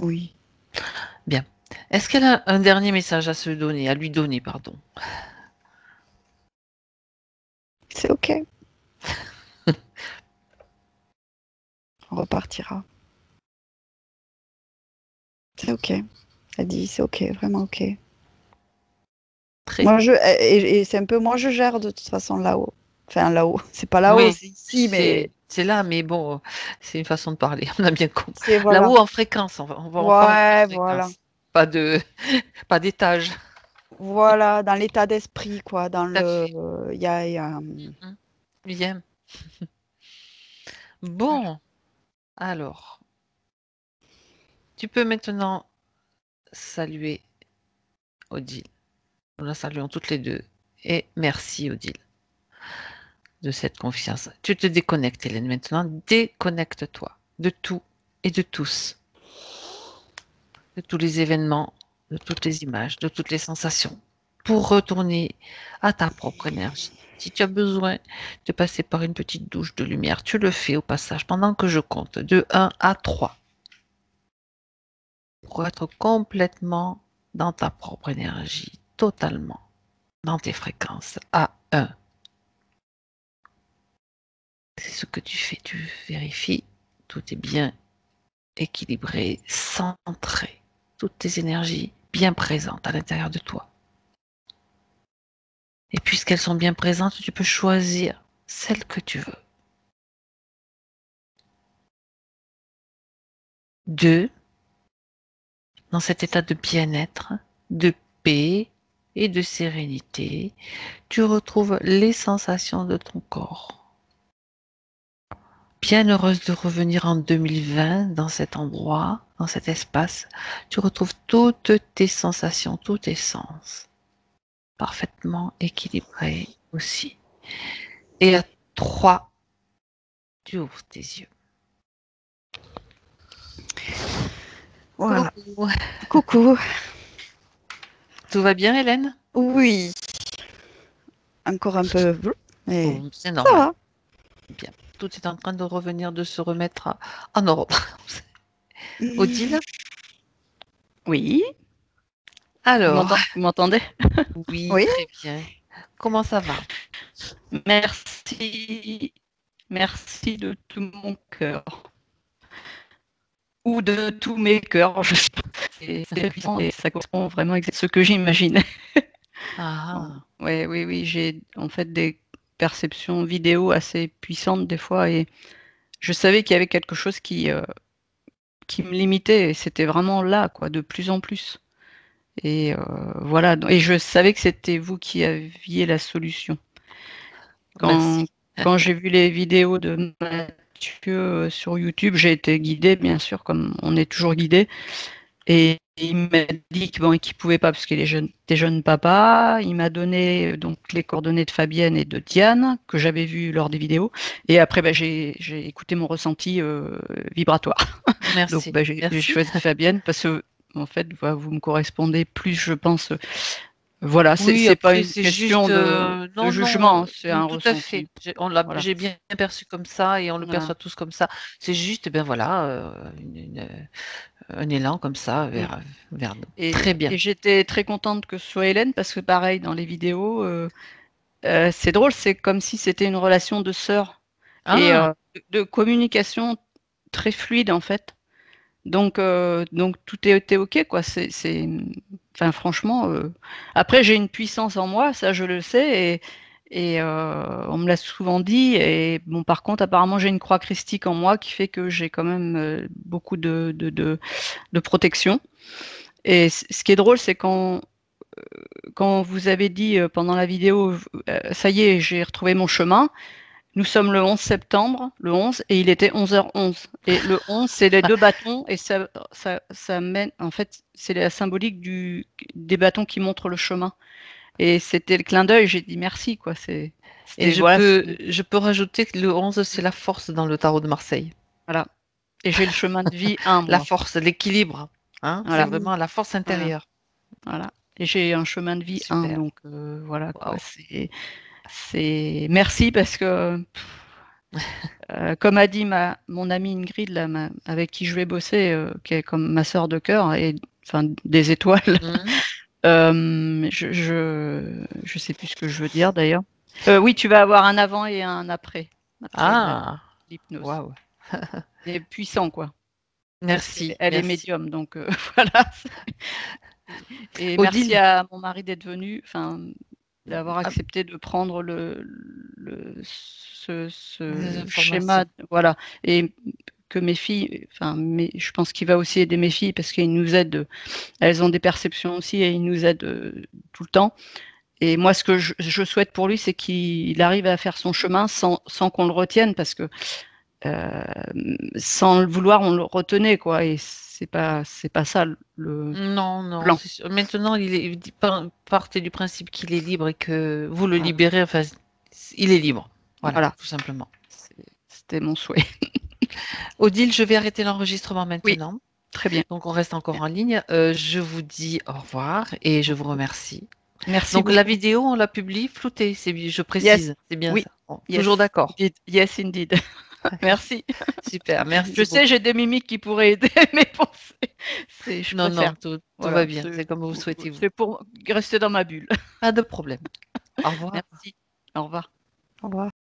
Oui, Bien. Est-ce qu'elle a un dernier message à se donner, à lui donner, pardon? c'est OK. On repartira. C'est OK. Elle dit, c'est OK, vraiment OK. Très. Moi, et c'est un peu, moi, je gère de toute façon là-haut. Enfin, là-haut. C'est pas là-haut, Oui, c'est ici, mais c'est là, mais bon, c'est une façon de parler. On a bien compris. c'est, voilà. Là-haut en fréquence, on parle de Ouais, voilà. fréquence, pas de pas d'étage. Voilà, dans l'état d'esprit, quoi. Dans Tout à le. fait. Il y a, Mhm. Bien. voilà. Bon, alors, tu peux maintenant saluer Odile. Nous la saluons toutes les deux. Et merci Odile de cette confiance. Tu te déconnectes, Hélène, maintenant. Déconnecte-toi de tout et de tous, de tous les événements, de toutes les images, de toutes les sensations, pour retourner à ta propre énergie. Si tu as besoin de passer par une petite douche de lumière, tu le fais au passage pendant que je compte de 1 à 3 pour être complètement dans ta propre énergie, totalement dans tes fréquences à 1. C'est ce que tu fais, tu vérifies, tout est bien équilibré, centré, toutes tes énergies bien présentes à l'intérieur de toi. Et puisqu'elles sont bien présentes, tu peux choisir celle que tu veux. 2. Dans cet état de bien-être, de paix et de sérénité, tu retrouves les sensations de ton corps. Bien heureuse de revenir en 2020 dans cet endroit, dans cet espace, tu retrouves toutes tes sensations, tous tes sens, parfaitement équilibrés aussi. Et à 3, tu ouvres tes yeux. Voilà. Coucou. Coucou. Tout va bien, Hélène? Oui. Encore un peu, mais Bon, c'est ça normal. va. Bien. Tout est en train de revenir, de se remettre en ordre. Odile? Oui. Alors, Vous m'entendez? oui, Oui. très bien. Comment ça va? Merci. Merci de tout mon cœur. Ou de tous mes cœurs. Je sais pas. C'est puissant et ça correspond vraiment à ce que j'imaginais. Ah, Ouais, oui, j'ai en fait des perceptions vidéo assez puissantes des fois et je savais qu'il y avait quelque chose qui me limitait et c'était vraiment là, quoi, de plus en plus. Et voilà, et je savais que c'était vous qui aviez la solution. merci. Quand j'ai vu les vidéos de Mathieu sur YouTube, j'ai été guidée, bien sûr, comme on est toujours guidé. Et il m'a dit qu'il ne pouvait pas parce qu'il est des jeunes papas. Il m'a donné donc les coordonnées de Fabienne et de Diane que j'avais vues lors des vidéos. Et après, j'ai écouté mon ressenti vibratoire. Donc, Merci. j'ai Merci. choisi Fabienne parce que en fait, vous me correspondez plus, je pense. Voilà, Oui, c'est pas après, une c'est question juste. de Non, jugement, non, c'est un tout à fait. ressenti. Voilà. J'ai bien perçu comme ça et on le Voilà. perçoit tous comme ça. C'est juste, ben voilà, un élan comme ça Mm. vers nous. Et, Très bien. et j'étais très contente que ce soit Hélène parce que pareil, dans les vidéos, c'est drôle, c'est comme si c'était une relation de sœur et Ah, de communication très fluide en fait. Donc tout était ok quoi. Enfin franchement. Après j'ai une puissance en moi, ça je le sais et on me l'a souvent dit. Et bon par contre apparemment j'ai une croix christique en moi qui fait que j'ai quand même beaucoup de protection. Et ce qui est drôle c'est quand vous avez dit pendant la vidéo, ça y est, j'ai retrouvé mon chemin. Nous sommes le 11 septembre, le 11, et il était 11h11. Et le 11, c'est les deux bâtons, et ça mène, en fait, c'est la symbolique des bâtons qui montrent le chemin. Et c'était le clin d'œil, j'ai dit merci, quoi. et Voilà, je peux rajouter que le 11, c'est la force dans le tarot de Marseille. voilà. Et j'ai le chemin de vie 1, La moi. force, l'équilibre. Hein, c'est Voilà, vraiment la force voilà, intérieure. voilà. Et j'ai un chemin de vie 1, Super. donc voilà, quoi. Waouh. Merci parce que comme a dit mon amie Ingrid, là, avec qui je vais bosser, qui est comme ma sœur de cœur, et enfin des étoiles, Mhm. je sais plus ce que je veux dire d'ailleurs. Oui, tu vas avoir un avant et un après Ah, l'hypnose. waouh. C'est puissant, quoi. Parce Merci, qu'elle est merci. médium, donc voilà. Et merci Odile, à mon mari d'être venu, enfin, d'avoir ah, accepté de prendre les ce schéma, informations. voilà, et que mes filles, enfin, je pense qu'il va aussi aider mes filles parce qu'ils nous aident, elles ont des perceptions aussi et ils nous aident tout le temps. Et moi, ce que je souhaite pour lui, c'est qu'il arrive à faire son chemin sans qu'on le retienne parce que euh, sans le vouloir, on le retenait, quoi, et c'est pas ça le Non, non, plan. c'est sûr. Maintenant, partez du principe qu'il est libre et que vous le Voilà. libérez. Enfin, il est libre. Voilà, Voilà. tout simplement. C'était mon souhait. Odile, je vais arrêter l'enregistrement Oui, maintenant. très bien. Donc, on reste encore en ligne. Je vous dis au revoir et je vous remercie. Merci Donc, la beaucoup. vidéo, on la publie floutée, je Yes. précise. C'est bien Oui. ça. Bon, toujours Yes. d'accord. Indeed. Yes, indeed. Merci. Super, Je merci sais, beaucoup. j'ai des mimiques qui pourraient aider, mais bon, je Non, préfère. non, tout va Voilà. bien. C'est comme vous souhaitez, vous. C'est pour rester dans ma bulle. Pas de problème. Au revoir. Merci. Au revoir. Au revoir.